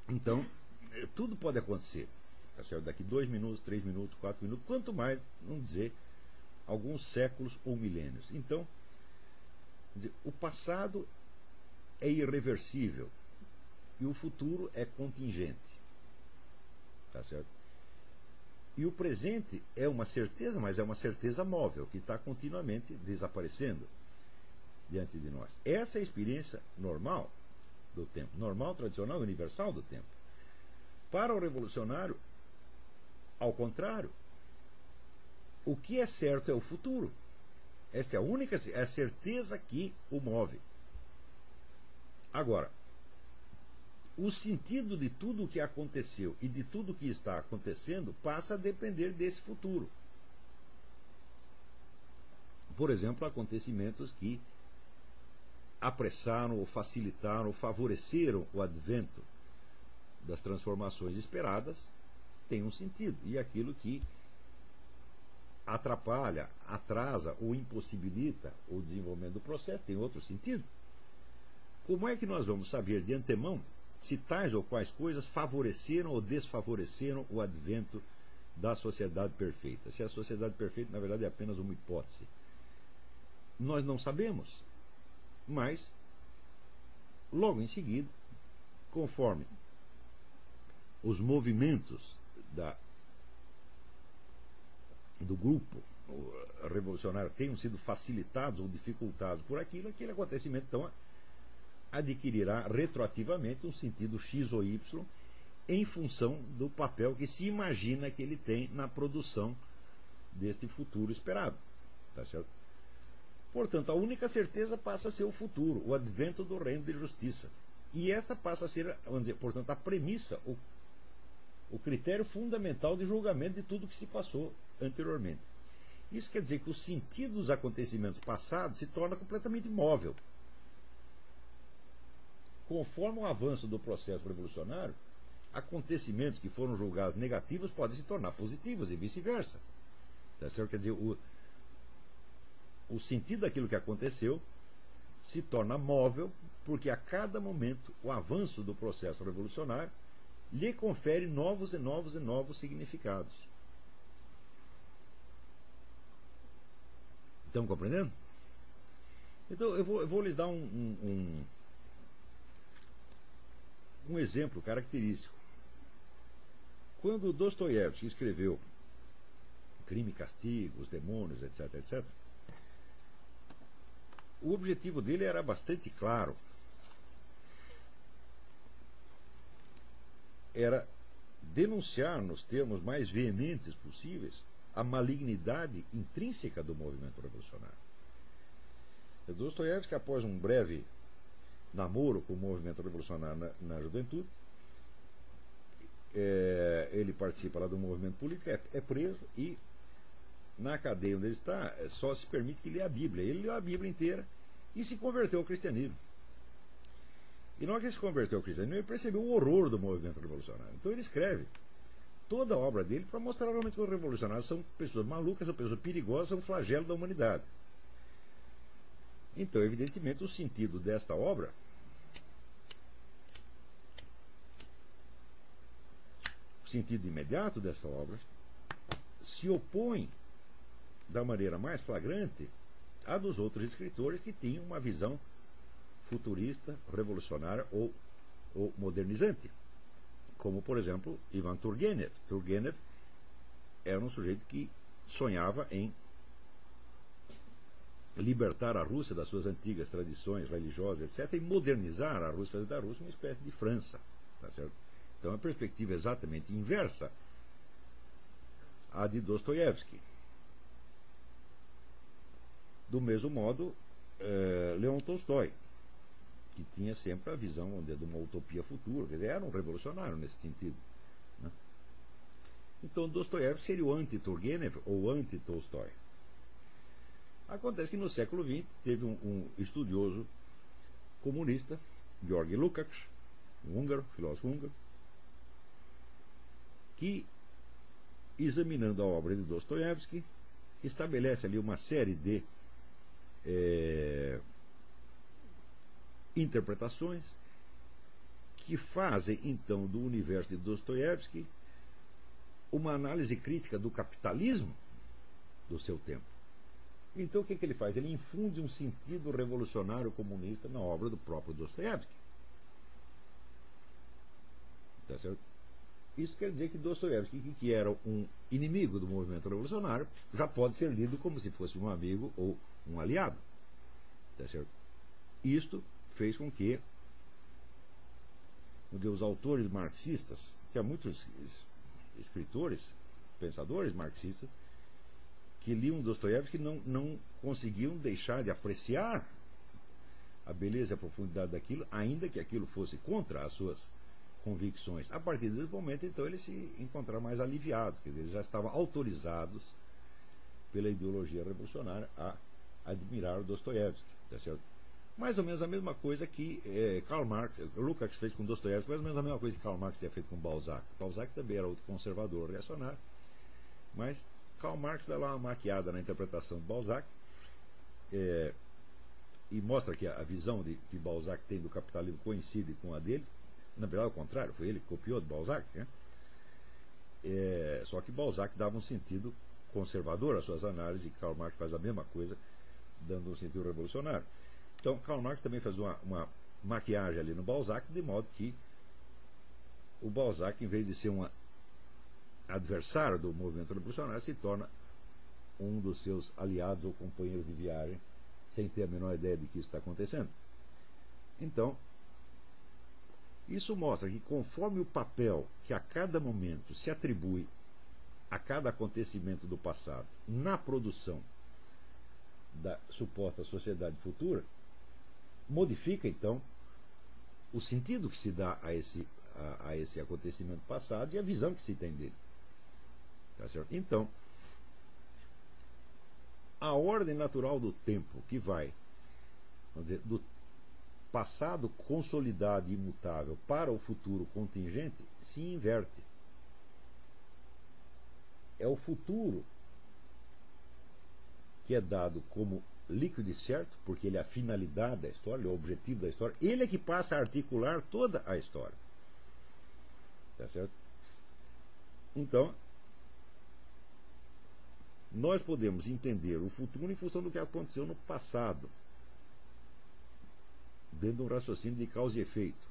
Então, tudo pode acontecer. Tá certo? Daqui 2 minutos, 3 minutos, 4 minutos, quanto mais, não dizer, alguns séculos ou milênios. Então, o passado é irreversível e o futuro é contingente. Tá certo? E o presente é uma certeza, mas é uma certeza móvel, que está continuamente desaparecendo diante de nós. Essa é a experiência normal do tempo, normal, tradicional, universal do tempo. Para o revolucionário, ao contrário, o que é certo é o futuro. Esta é a única, é a certeza que o move. Agora, o sentido de tudo o que aconteceu e de tudo o que está acontecendo passa a depender desse futuro. Por exemplo, acontecimentos que apressaram, ou facilitaram, ou favoreceram o advento das transformações esperadas tem um sentido. E aquilo que atrapalha, atrasa ou impossibilita o desenvolvimento do processo tem outro sentido. Como é que nós vamos saber de antemão se tais ou quais coisas favoreceram ou desfavoreceram o advento da sociedade perfeita? Se a sociedade perfeita, na verdade, é apenas uma hipótese. Nós não sabemos, mas logo em seguida, conforme os movimentos do grupo revolucionário tenham sido facilitados ou dificultados por aquilo, aquele acontecimento então adquirirá retroativamente um sentido X ou Y em função do papel que se imagina que ele tem na produção deste futuro esperado. Tá certo? Portanto, a única certeza passa a ser o futuro, o advento do reino de justiça. E esta passa a ser, vamos dizer, portanto, a premissa, o critério fundamental de julgamento de tudo que se passou anteriormente. Isso quer dizer que o sentido dos acontecimentos passados se torna completamente imóvel. Conforme o avanço do processo revolucionário, acontecimentos que foram julgados negativos podem se tornar positivos e vice-versa. Tá certo? Quer dizer, o sentido daquilo que aconteceu se torna móvel, porque a cada momento o avanço do processo revolucionário lhe confere novos e novos e novos significados. Estão compreendendo? Então eu vou lhes dar um exemplo característico. Quando Dostoiévski escreveu Crime e Castigo, Os Demônios, etc., etc., o objetivo dele era bastante claro. Era denunciar, nos termos mais veementes possíveis, a malignidade intrínseca do movimento revolucionário. Dostoiévski, após um breve namoro com o movimento revolucionário na juventude, ele participa lá do movimento político, é preso e na cadeia onde ele está só se permite que lê a Bíblia. Ele leu a Bíblia inteira e se converteu ao cristianismo. E na hora que ele se converteu ao cristianismo, ele percebeu o horror do movimento revolucionário. Então ele escreve toda a obra dele para mostrar realmente que os revolucionários são pessoas malucas, são pessoas perigosas, são um flagelo da humanidade. Então, evidentemente, o sentido desta obra o sentido imediato desta obra se opõe da maneira mais flagrante à dos outros escritores que tinham uma visão futurista, revolucionária ou modernizante, como, por exemplo, Ivan Turgenev. Turgenev era um sujeito que sonhava em libertar a Rússia das suas antigas tradições religiosas, etc., e modernizar a Rússia, fazer da Rússia uma espécie de França. Tá certo? Então, a perspectiva é exatamente inversa à de Dostoiévski. Do mesmo modo, Leon Tolstói, que tinha sempre a visão, vamos dizer, de uma utopia futura, ele era um revolucionário nesse sentido, né? Então Dostoiévski seria o anti-Turgenev ou anti-Tolstói. Acontece que no século XX teve um estudioso comunista, Georgi Lukács, um húngaro, filósofo húngaro, que, examinando a obra de Dostoiévski, estabelece ali uma série de interpretações que fazem então do universo de Dostoiévski uma análise crítica do capitalismo do seu tempo. Então o que ele faz? Ele infunde um sentido revolucionário comunista na obra do próprio Dostoiévski. Tá certo? Isso quer dizer que Dostoiévski, que era um inimigo do movimento revolucionário, já pode ser lido como se fosse um amigo ou um aliado. Tá certo? Isto fez com que os autores marxistas, tinha muitos escritores, pensadores marxistas, que liam Dostoiévski não conseguiam deixar de apreciar a beleza e a profundidade daquilo, ainda que aquilo fosse contra as suas convicções. A partir desse momento, então, eles se encontraram mais aliviados, quer dizer, eles já estavam autorizados pela ideologia revolucionária a admirar o Dostoiévski, tá certo? Mais ou menos a mesma coisa que Karl Marx, Lukács fez com Dostoiévski, mais ou menos a mesma coisa que Karl Marx tinha feito com Balzac. Balzac também era outro conservador, reacionário, mas Karl Marx dá lá uma maquiada na interpretação de Balzac e mostra que a visão que Balzac tem do capitalismo coincide com a dele. Na verdade, ao contrário, foi ele que copiou de Balzac, né? Só que Balzac dava um sentido conservador às suas análises e Karl Marx faz a mesma coisa, dando um sentido revolucionário. Então, Karl Marx também faz uma maquiagem ali no Balzac, de modo que o Balzac, em vez de ser um adversário do movimento revolucionário, se torna um dos seus aliados ou companheiros de viagem, sem ter a menor ideia de que isso está acontecendo. Então, isso mostra que, conforme o papel que a cada momento se atribui a cada acontecimento do passado na produção da suposta sociedade futura, modifica então o sentido que se dá a esse acontecimento passado e a visão que se tem dele. Tá certo? Então, a ordem natural do tempo que vai, vamos dizer, do passado consolidado e imutável para o futuro contingente se inverte. É o futuro que é dado como líquido e certo, porque ele é a finalidade da história, ele é o objetivo da história, ele é que passa a articular toda a história. Tá certo? Então, nós podemos entender o futuro em função do que aconteceu no passado, dentro de um raciocínio de causa e efeito,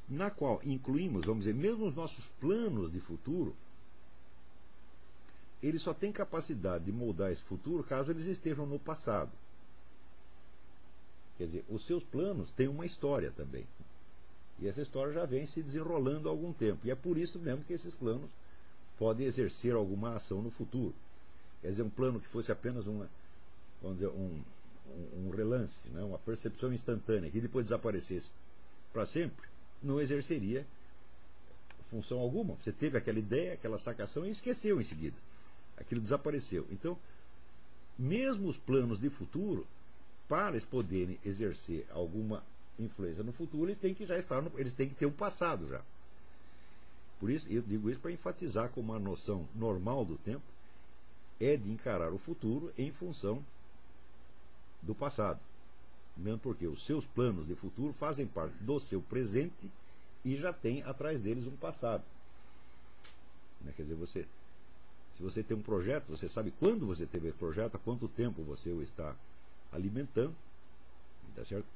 na qual incluímos, vamos dizer, mesmo os nossos planos de futuro, eles só têm capacidade de moldar esse futuro caso eles estejam no passado. Quer dizer, os seus planos têm uma história também. E essa história já vem se desenrolando há algum tempo. E é por isso mesmo que esses planos podem exercer alguma ação no futuro. Quer dizer, um plano que fosse apenas vamos dizer, um relance, né, uma percepção instantânea, que depois desaparecesse para sempre, não exerceria função alguma. Você teve aquela ideia, aquela sacação e esqueceu em seguida. Aquilo desapareceu. Então, mesmo os planos de futuro, para eles poderem exercer alguma influência no futuro, eles têm que já estar eles têm que ter um passado já. Por isso, eu digo isso para enfatizar como a noção normal do tempo é de encarar o futuro em função do passado. Mesmo porque os seus planos de futuro fazem parte do seu presente e já tem atrás deles um passado. Quer dizer, se você tem um projeto, você sabe quando você teve esse projeto, há quanto tempo você o está alimentando, tá certo?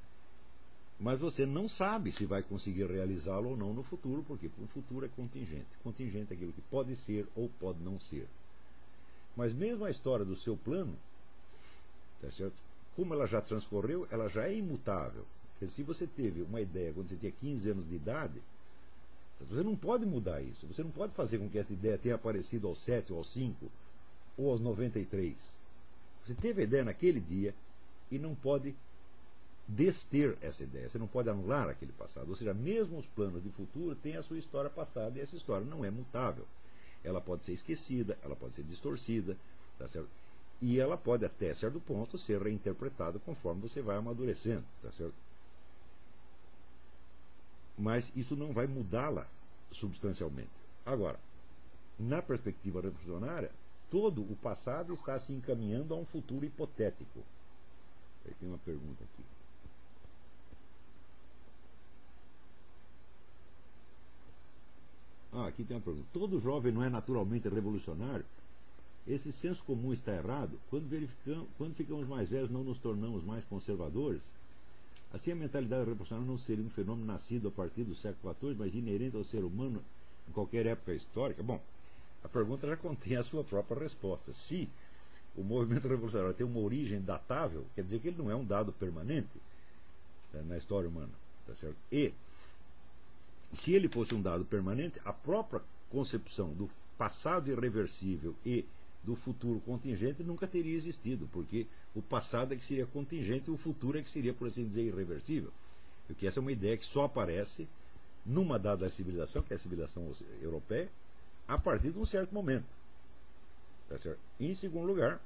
Mas você não sabe se vai conseguir realizá-lo ou não no futuro, porque o futuro é contingente. Contingente é aquilo que pode ser ou pode não ser. Mas mesmo a história do seu plano, tá certo? Como ela já transcorreu, ela já é imutável. Porque se você teve uma ideia quando você tinha 15 anos de idade, você não pode mudar isso. Você não pode fazer com que essa ideia tenha aparecido aos 7, ou aos 5, ou aos 93. Você teve a ideia naquele dia e não pode dester essa ideia. Você não pode anular aquele passado. Ou seja, mesmo os planos de futuro têm a sua história passada e essa história não é mutável. ela pode ser esquecida, ela pode ser distorcida, tá certo? E ela pode, até certo ponto, ser reinterpretada conforme você vai amadurecendo, tá certo? Mas isso não vai mudá-la substancialmente. Agora, na perspectiva revolucionária, todo o passado está se encaminhando a um futuro hipotético. Aí tem uma pergunta aqui. Aqui tem uma pergunta. Todo jovem não é naturalmente revolucionário? Esse senso comum está errado? Quando ficamos mais velhos, não nos tornamos mais conservadores? Assim, a mentalidade revolucionária não seria um fenômeno nascido a partir do século XIV, mas inerente ao ser humano em qualquer época histórica? Bom, a pergunta já contém a sua própria resposta. Se o movimento revolucionário tem uma origem datável, quer dizer que ele não é um dado permanente, tá, na história humana. Tá certo? E, se ele fosse um dado permanente, a própria concepção do passado irreversível e do futuro contingente nunca teria existido, porque o passado é que seria contingente e o futuro é que seria, por assim dizer, irreversível. Porque essa é uma ideia que só aparece numa dada civilização, que é a civilização europeia, a partir de um certo momento. Tá certo? Em segundo lugar,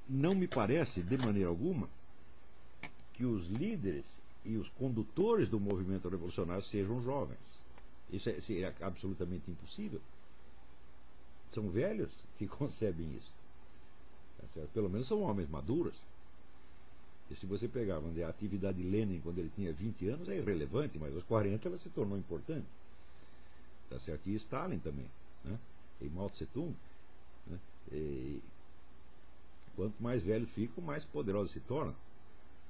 não me parece, de maneira alguma, que os líderes e os condutores do movimento revolucionário sejam jovens. Isso é absolutamente impossível. São velhos que concebem isso. Tá certo? Pelo menos são homens maduros. E se você pegar a atividade de Lenin quando ele tinha 20 anos, é irrelevante, mas aos 40 ela se tornou importante. Tá certo? E Stalin também. Né? E Mao Tse-tung. Né? E quanto mais velhos ficam, mais poderosos se tornam.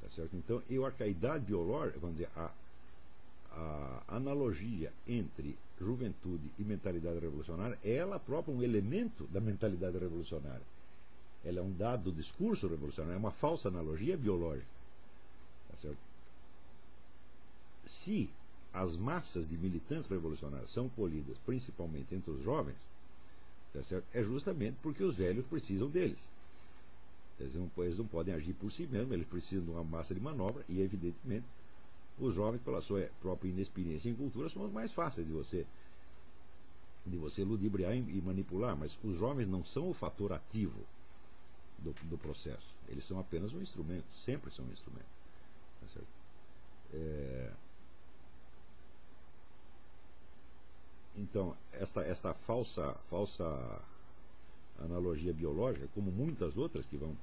Tá certo? Então, eu acho que a idade biológica, vamos dizer, a analogia entre juventude e mentalidade revolucionária é ela própria um elemento da mentalidade revolucionária. Ela é um dado do discurso revolucionário, é uma falsa analogia biológica. Tá certo? Se as massas de militantes revolucionários são colhidas principalmente entre os jovens, tá certo? É justamente porque os velhos precisam deles. Eles não podem agir por si mesmos, eles precisam de uma massa de manobra e, evidentemente, os jovens, pela sua própria inexperiência em cultura, são os mais fáceis de você ludibriar e manipular, mas os jovens não são o fator ativo do processo. Eles são apenas um instrumento, sempre são um instrumento. Tá certo? Então, esta falsa analogia biológica, como muitas outras que vão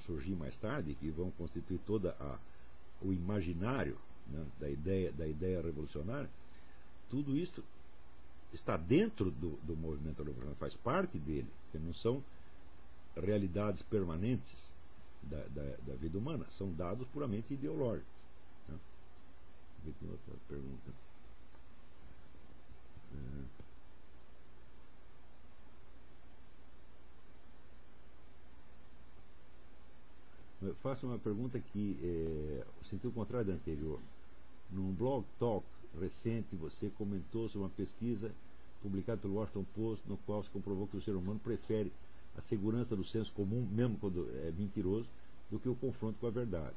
surgir mais tarde, que vão constituir toda o imaginário, né, da ideia revolucionária, tudo isso está dentro do movimento revolucionário, faz parte dele, que não são realidades permanentes da vida humana, são dados puramente ideológicos. Né? Aqui tem outra pergunta. Eu faço uma pergunta que o sentido contrário da anterior. Num blog talk recente, você comentou sobre uma pesquisa publicada pelo Washington Post, no qual se comprovou que o ser humano prefere a segurança do senso comum, mesmo quando é mentiroso, do que o confronto com a verdade.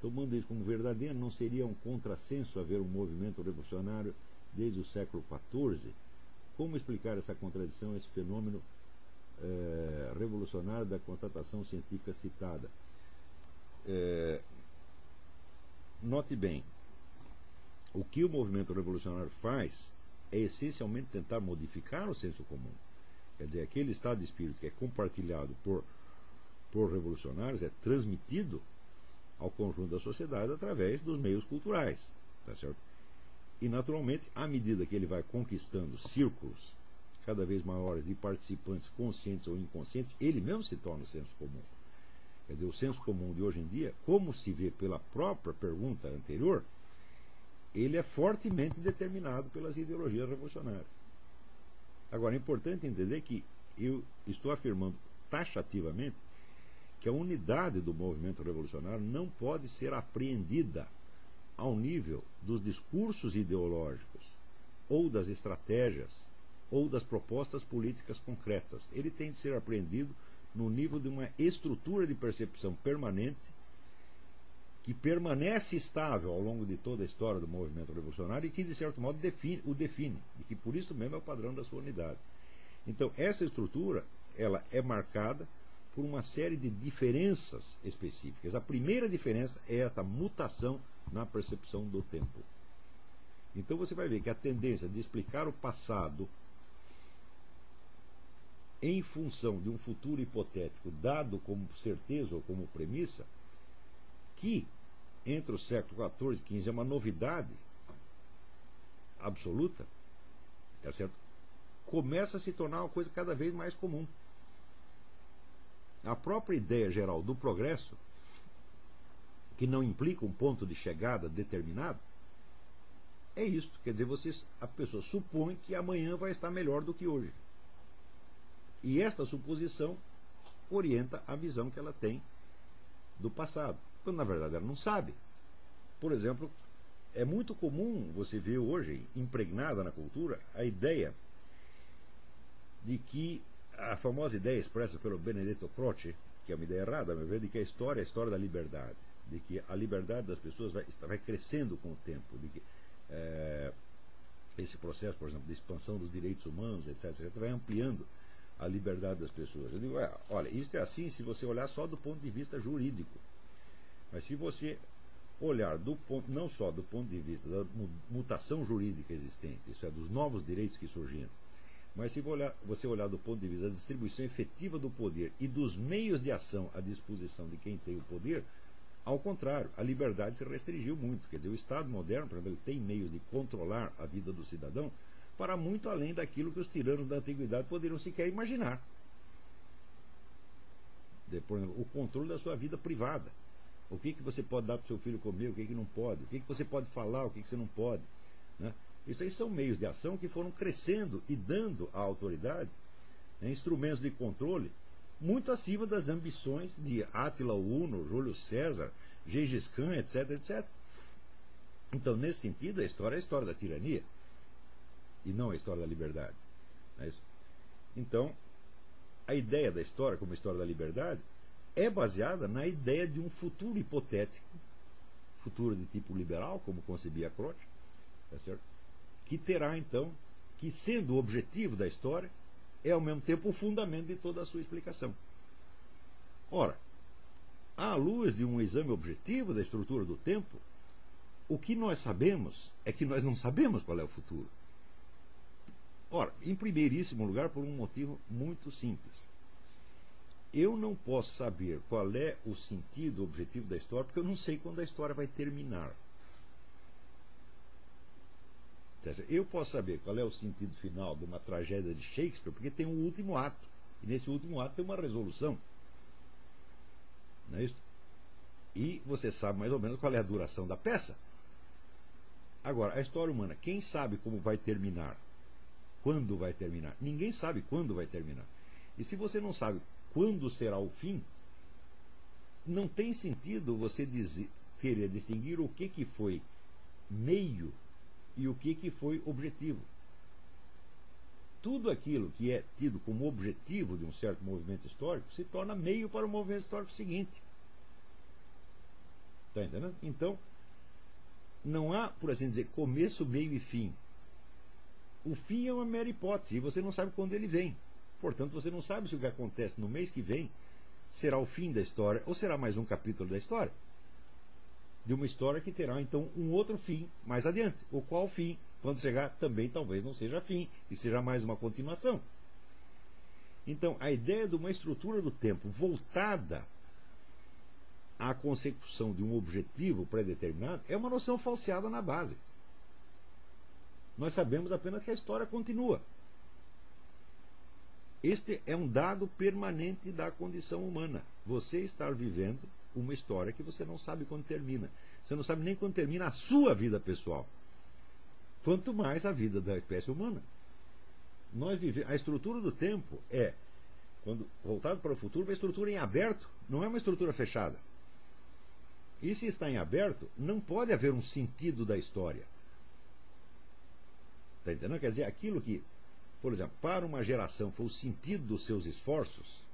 Tomando isso como verdadeiro, não seria um contrassenso haver um movimento revolucionário desde o século XIV? Como explicar essa contradição, esse fenômeno revolucionário da constatação científica citada? Note bem, o que o movimento revolucionário faz é essencialmente tentar modificar o senso comum. Quer dizer, aquele estado de espírito que é compartilhado por revolucionários é transmitido ao conjunto da sociedade através dos meios culturais. Tá certo? E, naturalmente, à medida que ele vai conquistando círculos cada vez maiores de participantes conscientes ou inconscientes, ele mesmo se torna o senso comum. Quer dizer, o senso comum de hoje em dia, como se vê pela própria pergunta anterior, ele é fortemente determinado pelas ideologias revolucionárias. Agora, é importante entender que eu estou afirmando taxativamente que a unidade do movimento revolucionário não pode ser apreendida ao nível dos discursos ideológicos, ou das estratégias, ou das propostas políticas concretas. Ele tem de ser apreendido no nível de uma estrutura de percepção permanente que permanece estável ao longo de toda a história do movimento revolucionário e que, de certo modo, o define, e que por isso mesmo é o padrão da sua unidade. Então, essa estrutura ela é marcada por uma série de diferenças específicas. A primeira diferença é esta mutação na percepção do tempo. Então você vai ver que a tendência de explicar o passado em função de um futuro hipotético dado como certeza ou como premissa, que entre o século XIV e XV é uma novidade absoluta, tá certo? Começa a se tornar uma coisa cada vez mais comum. A própria ideia geral do progresso, que não implica um ponto de chegada determinado, é isso. Quer dizer, a pessoa supõe que amanhã vai estar melhor do que hoje. E esta suposição orienta a visão que ela tem do passado, quando na verdade ela não sabe. Por exemplo, é muito comum você ver hoje, impregnada na cultura, a ideia de que a famosa ideia expressa pelo Benedetto Croce, que é uma ideia errada, a meu ver, de que a história é a história da liberdade, de que a liberdade das pessoas vai crescendo com o tempo, de que esse processo, por exemplo, de expansão dos direitos humanos, etc., vai ampliando a liberdade das pessoas. Eu digo, olha, isso é assim se você olhar só do ponto de vista jurídico. Mas se você olhar não só do ponto de vista da mutação jurídica existente, isso é, dos novos direitos que surgiram, mas se você olhar do ponto de vista da distribuição efetiva do poder e dos meios de ação à disposição de quem tem o poder, ao contrário, a liberdade se restringiu muito. Quer dizer, o Estado moderno, por exemplo, ele tem meios de controlar a vida do cidadão para muito além daquilo que os tiranos da antiguidade poderiam sequer imaginar. Por exemplo, o controle da sua vida privada. O que você pode dar para o seu filho comer, o que não pode, o que você pode falar, o que você não pode, né? Isso aí são meios de ação que foram crescendo e dando à autoridade, né, instrumentos de controle muito acima das ambições de Átila Uno, Júlio César, Gengis Khan, etc, etc. Então, nesse sentido, a história é a história da tirania e não a história da liberdade. Não é isso? Então, a ideia da história como história da liberdade é baseada na ideia de um futuro hipotético, futuro de tipo liberal, como concebia Croce, tá certo? Que terá, então, que sendo o objetivo da história, é ao mesmo tempo o fundamento de toda a sua explicação. Ora, à luz de um exame objetivo da estrutura do tempo, o que nós sabemos é que nós não sabemos qual é o futuro. Ora, em primeiríssimo lugar, por um motivo muito simples. Eu não posso saber qual é o sentido, o objetivo da história, porque eu não sei quando a história vai terminar. Eu posso saber qual é o sentido final de uma tragédia de Shakespeare, porque tem um último ato. E nesse último ato tem uma resolução. Não é isso? E você sabe mais ou menos qual é a duração da peça. Agora, a história humana, quem sabe como vai terminar? Quando vai terminar? Ninguém sabe quando vai terminar. E se você não sabe quando será o fim, não tem sentido você querer distinguir o que foi meio e o que foi objetivo. Tudo aquilo que é tido como objetivo de um certo movimento histórico se torna meio para o movimento histórico seguinte. Está entendendo? Então, não há, por assim dizer, começo, meio e fim. O fim é uma mera hipótese e você não sabe quando ele vem. Portanto, você não sabe se o que acontece no mês que vem será o fim da história ou será mais um capítulo da história. De uma história que terá, então, um outro fim mais adiante. O qual fim, quando chegar, também talvez não seja fim e seja mais uma continuação. Então, a ideia de uma estrutura do tempo voltada à consecução de um objetivo pré-determinado é uma noção falseada na base. Nós sabemos apenas que a história continua. Este é um dado permanente da condição humana. Você está vivendo uma história que você não sabe quando termina. Você não sabe nem quando termina a sua vida pessoal. Quanto mais a vida da espécie humana. A estrutura do tempo é, quando voltado para o futuro, uma estrutura em aberto, não é uma estrutura fechada. E se está em aberto, não pode haver um sentido da história. Está entendendo? Quer dizer, aquilo que, por exemplo, para uma geração foi o sentido dos seus esforços,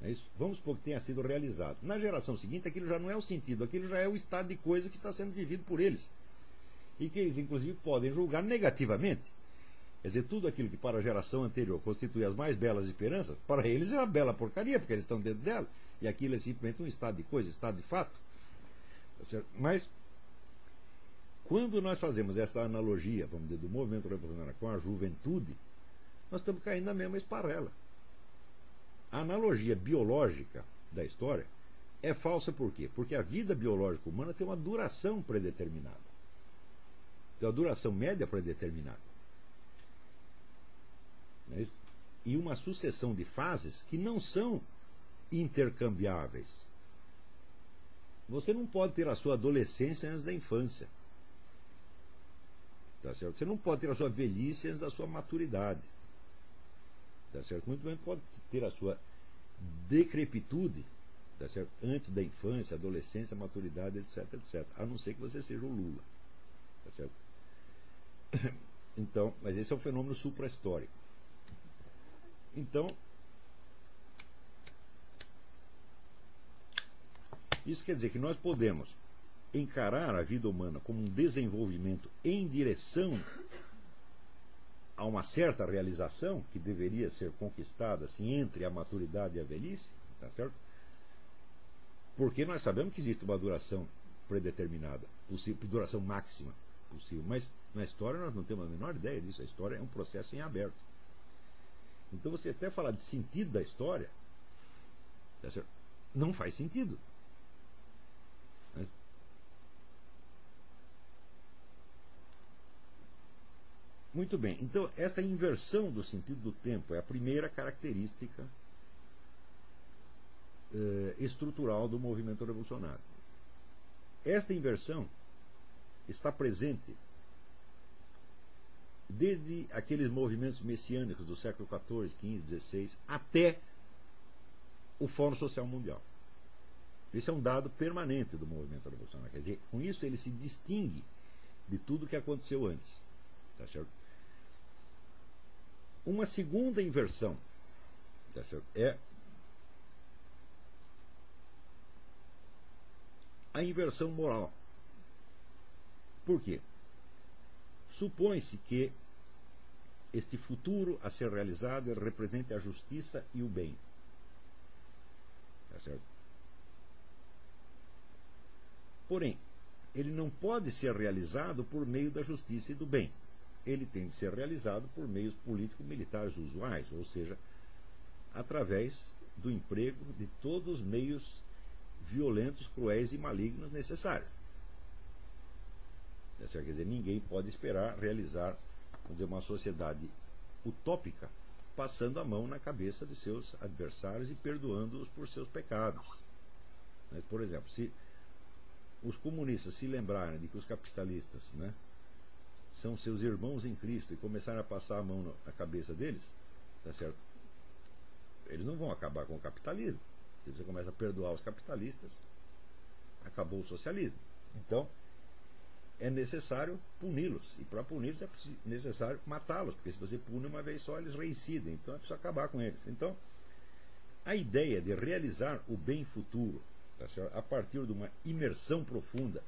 É isso? Vamos supor que tenha sido realizado. Na geração seguinte, aquilo já não é o sentido, aquilo já é o estado de coisa que está sendo vivido por eles. E que eles, inclusive, podem julgar negativamente. Quer dizer, tudo aquilo que para a geração anterior constitui as mais belas esperanças, para eles é uma bela porcaria, porque eles estão dentro dela. E aquilo é simplesmente um estado de coisa, estado de fato. Tá certo? Mas, quando nós fazemos esta analogia, vamos dizer, do movimento revolucionário com a juventude, nós estamos caindo na mesma esparrela. A analogia biológica da história é falsa por quê? Porque a vida biológica humana tem uma duração predeterminada. Tem uma duração média predeterminada. Não é isso? E uma sucessão de fases que não são intercambiáveis. Você não pode ter a sua adolescência antes da infância. Tá certo? Você não pode ter a sua velhice antes da sua maturidade. Tá certo? Muito bem, pode ter a sua decrepitude, tá certo? Antes da infância, adolescência, maturidade, etc, etc. A não ser que você seja o Lula. Tá certo? Então, mas esse é um fenômeno supra-histórico. Então, isso quer dizer que nós podemos encarar a vida humana como um desenvolvimento em direção a uma certa realização que deveria ser conquistada assim, entre a maturidade e a velhice, tá certo? Porque nós sabemos que existe uma duração predeterminada, possível, duração máxima possível, mas na história nós não temos a menor ideia disso. A história é um processo em aberto. Então você até falar de sentido da história, tá certo? Não faz sentido. Muito bem, então esta inversão do sentido do tempo é a primeira característica estrutural do movimento revolucionário. Esta inversão está presente desde aqueles movimentos messiânicos do século XIV, XV, XVI, até o Fórum Social Mundial. Esse é um dado permanente do movimento revolucionário. Quer dizer, com isso ele se distingue de tudo que aconteceu antes. Tá certo? Uma segunda inversão, tá certo? É a inversão moral. Por quê? Supõe-se que este futuro a ser realizado represente a justiça e o bem. Tá certo? Porém, ele não pode ser realizado por meio da justiça e do bem. Ele tem de ser realizado por meios político-militares usuais, ou seja, através do emprego de todos os meios violentos, cruéis e malignos necessários. Quer dizer, ninguém pode esperar realizar, vamos dizer, uma sociedade utópica passando a mão na cabeça de seus adversários e perdoando-os por seus pecados. Por exemplo, se os comunistas se lembrarem de que os capitalistas, né, são seus irmãos em Cristo e começarem a passar a mão na cabeça deles, tá certo? Eles não vão acabar com o capitalismo. Se você começa a perdoar os capitalistas, acabou o socialismo. Então, é necessário puni-los. E para puni-los é necessário matá-los, porque se você pune uma vez só, eles reincidem. Então é preciso acabar com eles. Então, a ideia de realizar o bem futuro, tá certo? A partir de uma imersão profunda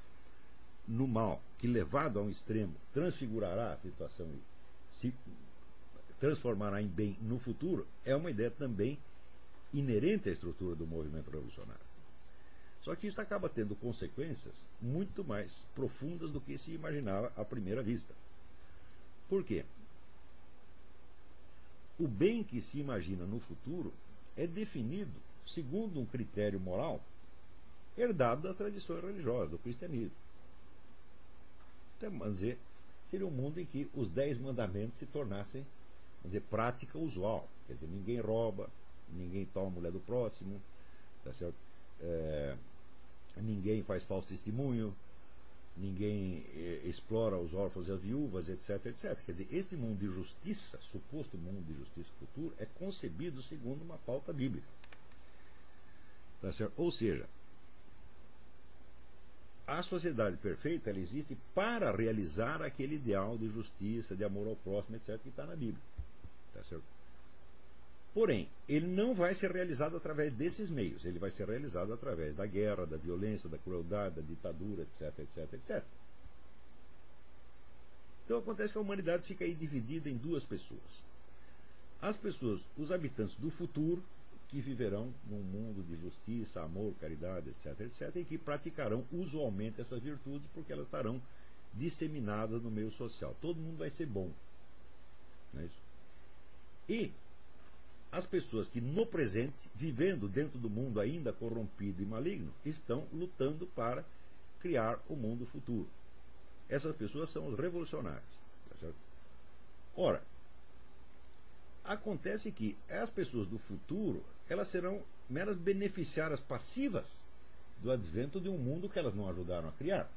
no mal, que levado a um extremo transfigurará a situação e se transformará em bem no futuro, é uma ideia também inerente à estrutura do movimento revolucionário. Só que isso acaba tendo consequências muito mais profundas do que se imaginava à primeira vista. Por quê? O bem que se imagina no futuro é definido segundo um critério moral herdado das tradições religiosas, do cristianismo. Então, vamos dizer, seria um mundo em que os 10 mandamentos se tornassem, vamos dizer, prática usual. Quer dizer, ninguém rouba, ninguém toma a mulher do próximo, tá certo? Ninguém faz falso testemunho, ninguém explora os órfãos e as viúvas, etc, etc. Quer dizer, este mundo de justiça, suposto mundo de justiça futuro, é concebido segundo uma pauta bíblica. Tá certo? Ou seja, a sociedade perfeita ela existe para realizar aquele ideal de justiça, de amor ao próximo, etc., que está na Bíblia. Tá certo? Porém, ele não vai ser realizado através desses meios, ele vai ser realizado através da guerra, da violência, da crueldade, da ditadura, etc, etc, etc. Então acontece que a humanidade fica aí dividida em duas pessoas. As pessoas, os habitantes do futuro, que viverão num mundo de justiça, amor, caridade, etc, etc, e que praticarão usualmente essas virtudes porque elas estarão disseminadas no meio social. Todo mundo vai ser bom. Não é isso? E as pessoas que no presente, vivendo dentro do mundo ainda corrompido e maligno, estão lutando para criar o mundo futuro. Essas pessoas são os revolucionários. Tá certo? Ora, acontece que as pessoas do futuro, elas serão meras beneficiárias passivas do advento de um mundo que elas não ajudaram a criar.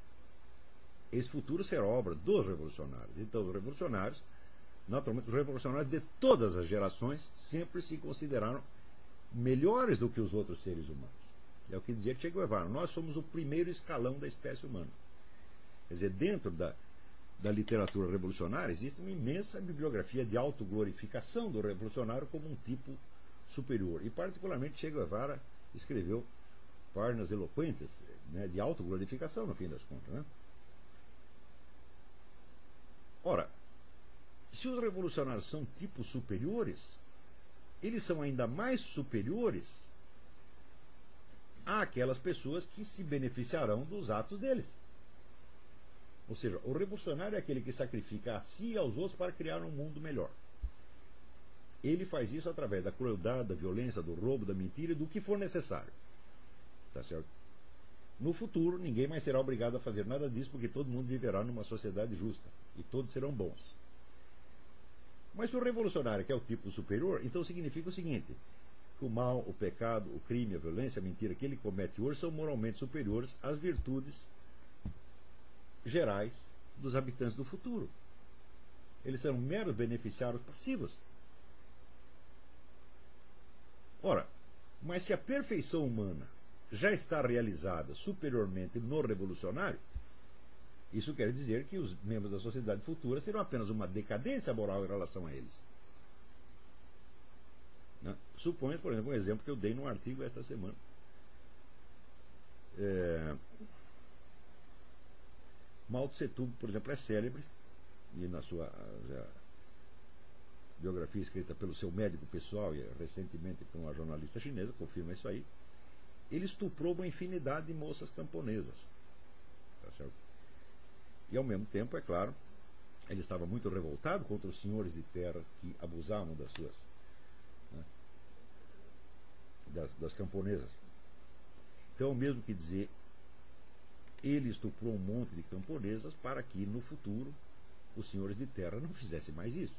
Esse futuro será obra dos revolucionários. Então, os revolucionários, naturalmente, os revolucionários de todas as gerações sempre se consideraram melhores do que os outros seres humanos. É o que dizia Che Guevara: nós somos o primeiro escalão da espécie humana. Quer dizer, dentro da literatura revolucionária existe uma imensa bibliografia de autoglorificação do revolucionário como um tipo superior. E particularmente Che Guevara escreveu páginas eloquentes, né, de autoglorificação, no fim das contas. Né? Ora, se os revolucionários são tipos superiores, eles são ainda mais superiores àquelas pessoas que se beneficiarão dos atos deles. Ou seja, o revolucionário é aquele que sacrifica a si e aos outros para criar um mundo melhor. Ele faz isso através da crueldade, da violência, do roubo, da mentira e do que for necessário. Tá certo? No futuro, ninguém mais será obrigado a fazer nada disso, porque todo mundo viverá numa sociedade justa e todos serão bons. Mas se o revolucionário que é o tipo superior, então significa o seguinte: que o mal, o pecado, o crime, a violência, a mentira que ele comete hoje são moralmente superiores às virtudes gerais dos habitantes do futuro. Eles são meros beneficiários passivos. Ora, mas se a perfeição humana já está realizada superiormente no revolucionário, isso quer dizer que os membros da sociedade futura serão apenas uma decadência moral em relação a eles. Né? Suponha, por exemplo, um exemplo que eu dei num artigo esta semana. Mao Tse Tung, por exemplo, é célebre, e na sua biografia escrita pelo seu médico pessoal e recentemente por uma jornalista chinesa, confirma isso aí, ele estuprou uma infinidade de moças camponesas. Tá certo? E ao mesmo tempo, é claro, ele estava muito revoltado contra os senhores de terra que abusavam das suas, né, das camponesas. Então, mesmo que dizer, ele estuprou um monte de camponesas para que no futuro os senhores de terra não fizessem mais isso.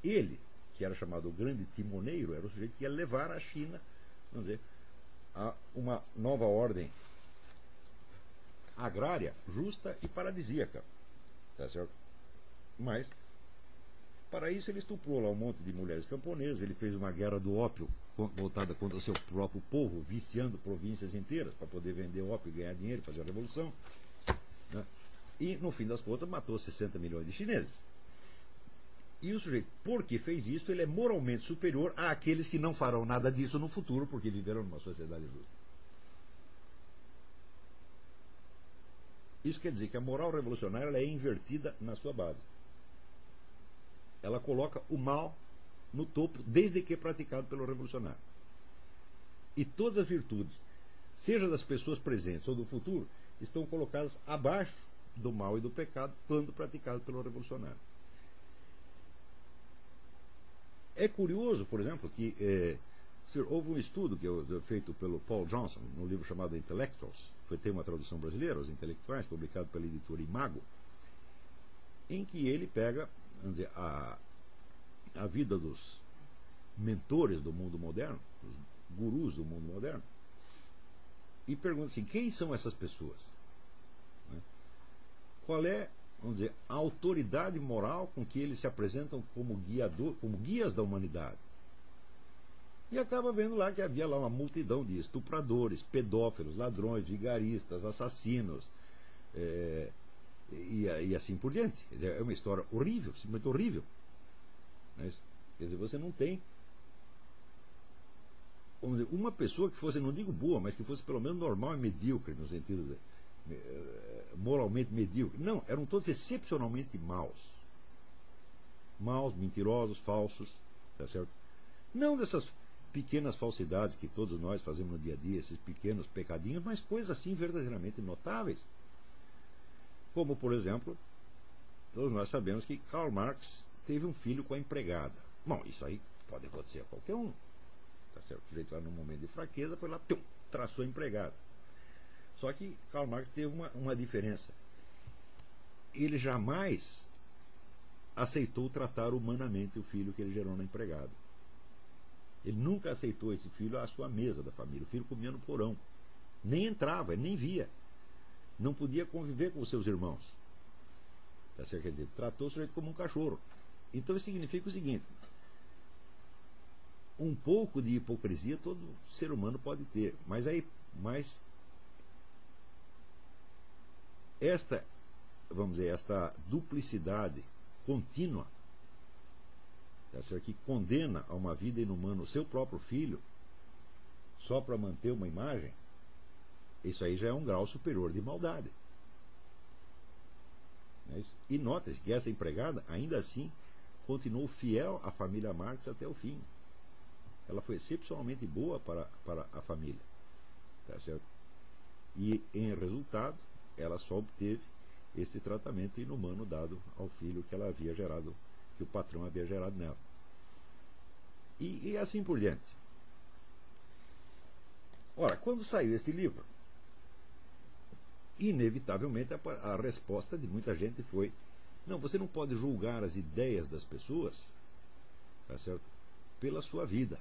Ele, que era chamado o grande timoneiro, era o sujeito que ia levar a China, vamos dizer, a uma nova ordem agrária, justa e paradisíaca. Tá certo? Mas, para isso, ele estuprou lá um monte de mulheres camponesas, ele fez uma guerra do ópio voltada contra o seu próprio povo, viciando províncias inteiras para poder vender ópio e ganhar dinheiro, fazer a revolução. Né? E, no fim das contas, matou 60 milhões de chineses. E o sujeito, porque fez isso, ele é moralmente superior àqueles que não farão nada disso no futuro, porque viveram numa sociedade justa. Isso quer dizer que a moral revolucionária ela é invertida na sua base. Ela coloca o mal no topo, desde que praticado pelo revolucionário. E todas as virtudes, seja das pessoas presentes ou do futuro, estão colocadas abaixo do mal e do pecado quando praticado pelo revolucionário. É curioso, por exemplo, que houve um estudo que é feito pelo Paul Johnson, no livro chamado Intellectuals, tem uma tradução brasileira, Os Intelectuais, publicado pela editora Imago, em que ele pega, vamos dizer, a vida dos mentores do mundo moderno, os gurus do mundo moderno, e pergunta assim: quem são essas pessoas? Né? Qual é, vamos dizer, a autoridade moral com que eles se apresentam como guias da humanidade? E acaba vendo lá que havia lá uma multidão de estupradores, pedófilos, ladrões, vigaristas, assassinos, e assim por diante. Quer dizer, é uma história horrível, simplesmente horrível. Não é isso? Quer dizer, você não tem, vamos dizer, uma pessoa que fosse, não digo boa, mas que fosse pelo menos normal e medíocre, no sentido de moralmente medíocre. Não, eram todos excepcionalmente maus. Maus, mentirosos, falsos, tá certo? Não dessas pequenas falsidades que todos nós fazemos no dia a dia, esses pequenos pecadinhos, mas coisas assim verdadeiramente notáveis. Como, por exemplo, todos nós sabemos que Karl Marx teve um filho com a empregada. Bom, isso aí pode acontecer a qualquer um. Tá certo? O sujeito lá num momento de fraqueza foi lá, pum, traçou a empregada. Só que Karl Marx teve uma diferença. Ele jamais aceitou tratar humanamente o filho que ele gerou na empregada. Ele nunca aceitou esse filho à sua mesa da família. O filho comia no porão. Nem entrava, ele nem via. Não podia conviver com os seus irmãos. Tá certo? Quer dizer, tratou o sujeito como um cachorro. Então isso significa o seguinte: um pouco de hipocrisia todo ser humano pode ter. Mas esta, vamos dizer, esta duplicidade contínua, tá certo, que condena a uma vida inumana o seu próprio filho só para manter uma imagem, isso aí já é um grau superior de maldade. Não é isso? E nota-se que essa empregada ainda assim continuou fiel à família Marx até o fim. Ela foi excepcionalmente boa para a família, tá certo? E em resultado ela só obteve este tratamento inumano dado ao filho que ela havia gerado, que o patrão havia gerado nela. E assim por diante. Ora, quando saiu esse livro, inevitavelmente a resposta de muita gente foi: não, você não pode julgar as ideias das pessoas, tá certo, pela sua vida.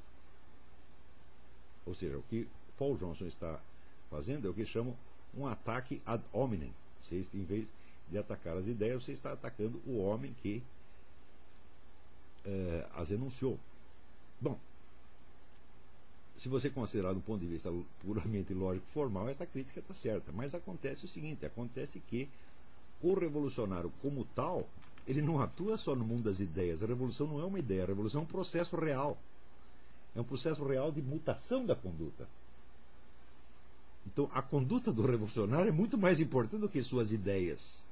Ou seja, o que Paul Johnson está fazendo é o que chamam um ataque ad hominem. Você, em vez de atacar as ideias, você está atacando o homem que as enunciou. Bom, se você considerar do ponto de vista puramente lógico formal, esta crítica está certa. Mas acontece o seguinte: acontece que o revolucionário como tal, ele não atua só no mundo das ideias. A revolução não é uma ideia, a revolução é um processo real. É um processo real de mutação da conduta. Então, a conduta do revolucionário é muito mais importante do que suas ideias.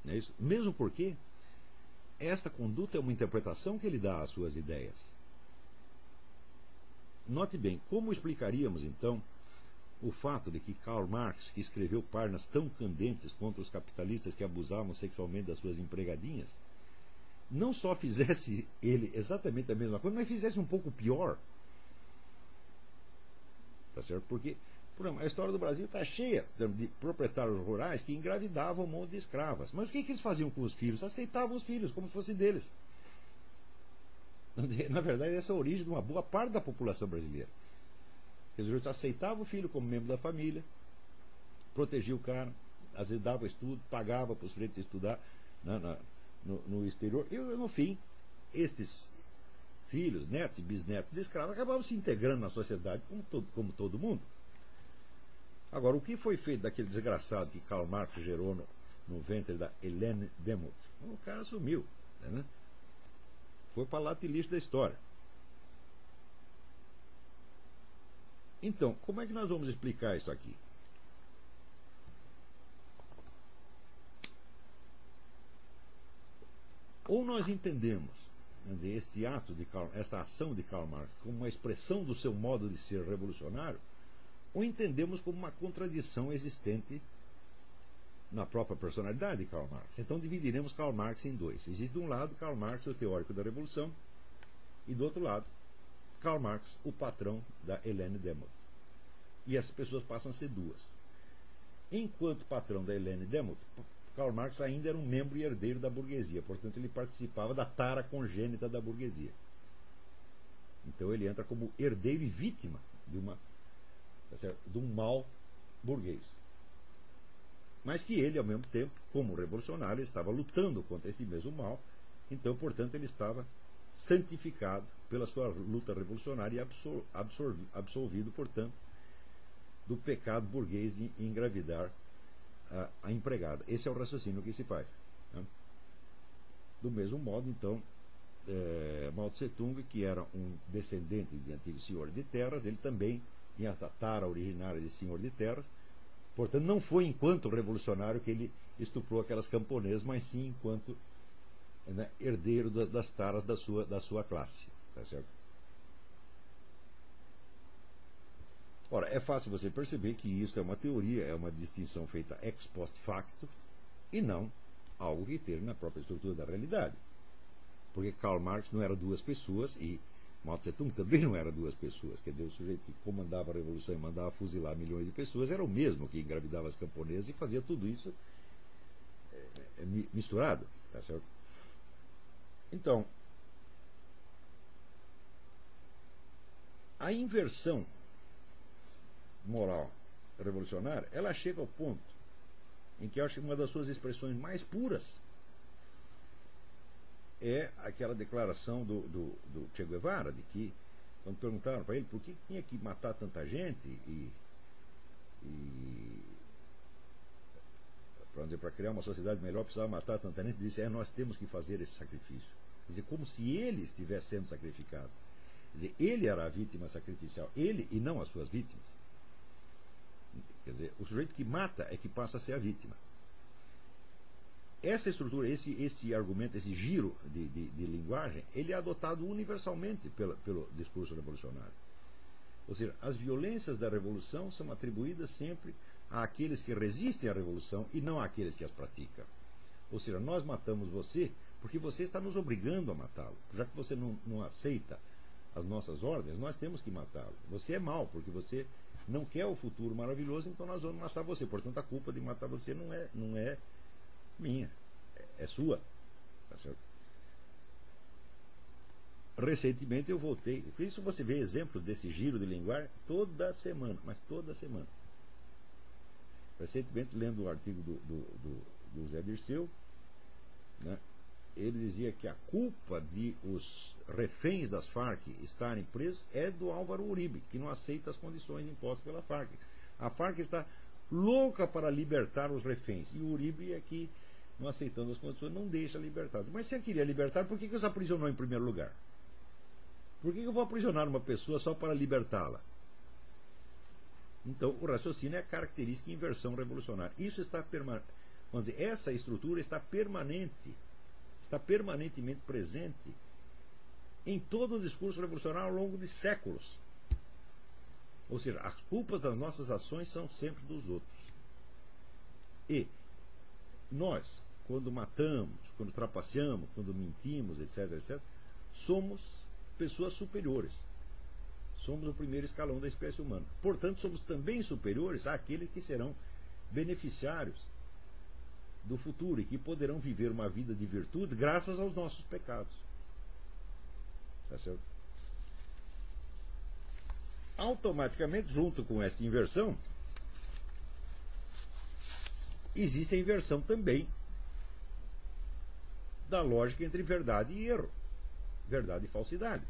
Não é isso? Mesmo porque esta conduta é uma interpretação que ele dá às suas ideias. Note bem, como explicaríamos então o fato de que Karl Marx, que escreveu páginas tão candentes contra os capitalistas que abusavam sexualmente das suas empregadinhas, não só fizesse ele exatamente a mesma coisa, mas fizesse um pouco pior? Tá certo? Porque, por exemplo, a história do Brasil está cheia de proprietários rurais que engravidavam um monte de escravas. Mas o que eles faziam com os filhos? Aceitavam os filhos como se fossem deles. Na verdade, essa é a origem de uma boa parte da população brasileira. Eles aceitavam o filho como membro da família, protegia o cara, às vezes dava estudo, pagava para os freios estudar no exterior. E, no fim, estes filhos, netos e bisnetos de escravos acabavam se integrando na sociedade como todo mundo. Agora, o que foi feito daquele desgraçado que Karl Marx gerou no ventre da Helene Demuth? O cara sumiu, né? Foi para lá de lixo da história. Então, como é que nós vamos explicar isso aqui? Ou nós entendemos, quer dizer, esta ação de Karl Marx como uma expressão do seu modo de ser revolucionário, ou entendemos como uma contradição existente na própria personalidade de Karl Marx. Então dividiremos Karl Marx em dois. Existe de um lado Karl Marx, o teórico da revolução, e do outro lado Karl Marx, o patrão da Helene Demuth. E essas pessoas passam a ser duas. Enquanto patrão da Helene Demuth, Karl Marx ainda era um membro e herdeiro da burguesia, portanto ele participava da tara congênita da burguesia. Então ele entra como herdeiro e vítima de um mal burguês. Mas que ele, ao mesmo tempo, como revolucionário, estava lutando contra este mesmo mal, então, portanto, ele estava santificado pela sua luta revolucionária e absolvido, portanto, do pecado burguês de engravidar a empregada. Esse é o raciocínio que se faz, né? Do mesmo modo, então, Mao Tse Tung, que era um descendente de antigos senhores de terras, ele também tinha essa tara originária de senhor de terras. Portanto, não foi enquanto revolucionário que ele estuprou aquelas camponesas, mas sim enquanto, né, herdeiro das taras da sua classe. Tá certo? Ora, é fácil você perceber que isso é uma teoria, é uma distinção feita ex post facto e não algo que esteja na própria estrutura da realidade. Porque Karl Marx não era duas pessoas e Mao Tse Tung também não era duas pessoas. Quer dizer, o sujeito que comandava a revolução e mandava fuzilar milhões de pessoas era o mesmo que engravidava as camponesas e fazia tudo isso misturado. Tá certo? Então, a inversão moral revolucionária, ela chega ao ponto em que eu acho que uma das suas expressões mais puras é aquela declaração do Che Guevara, de que, quando perguntaram para ele por que tinha que matar tanta gente para criar uma sociedade melhor precisava matar tanta gente, ele disse, nós temos que fazer esse sacrifício. Quer dizer, como se ele estivesse sendo sacrificado. Quer dizer, ele era a vítima sacrificial, ele e não as suas vítimas. Quer dizer, o sujeito que mata é que passa a ser a vítima. Essa estrutura, esse argumento, esse giro de linguagem, ele é adotado universalmente pelo discurso revolucionário. Ou seja, as violências da revolução são atribuídas sempre àqueles que resistem à revolução e não àqueles que as praticam. Ou seja, nós matamos você porque você está nos obrigando a matá-lo. Já que você não aceita as nossas ordens, nós temos que matá-lo. Você é mau porque você não quer o futuro maravilhoso, então nós vamos matar você. Portanto, a culpa de matar você não é minha, é sua. Tá certo? Recentemente eu voltei. Por isso você vê exemplos desse giro de linguagem toda semana, mas toda semana. Recentemente, lendo um artigo do Zé Dirceu, né, ele dizia que a culpa de os reféns das Farc estarem presos é do Álvaro Uribe, que não aceita as condições impostas pela Farc. A Farc está louca para libertar os reféns, e o Uribe é que, não aceitando as condições, não deixa libertados. Mas se ele queria libertar, por que os aprisionou em primeiro lugar? Por que eu vou aprisionar uma pessoa só para libertá-la? Então, o raciocínio é a característica de inversão revolucionária. Isso está permanente. Vamos dizer, essa estrutura está permanentemente presente em todo o discurso revolucionário ao longo de séculos. Ou seja, as culpas das nossas ações são sempre dos outros. E nós, quando matamos, quando trapaceamos, quando mentimos, etc., somos pessoas superiores. Somos o primeiro escalão da espécie humana. Portanto, somos também superiores àqueles que serão beneficiários do futuro e que poderão viver uma vida de virtudes graças aos nossos pecados. Tá certo? Automaticamente, junto com esta inversão, existe a inversão também da lógica entre verdade e erro, verdade e falsidade.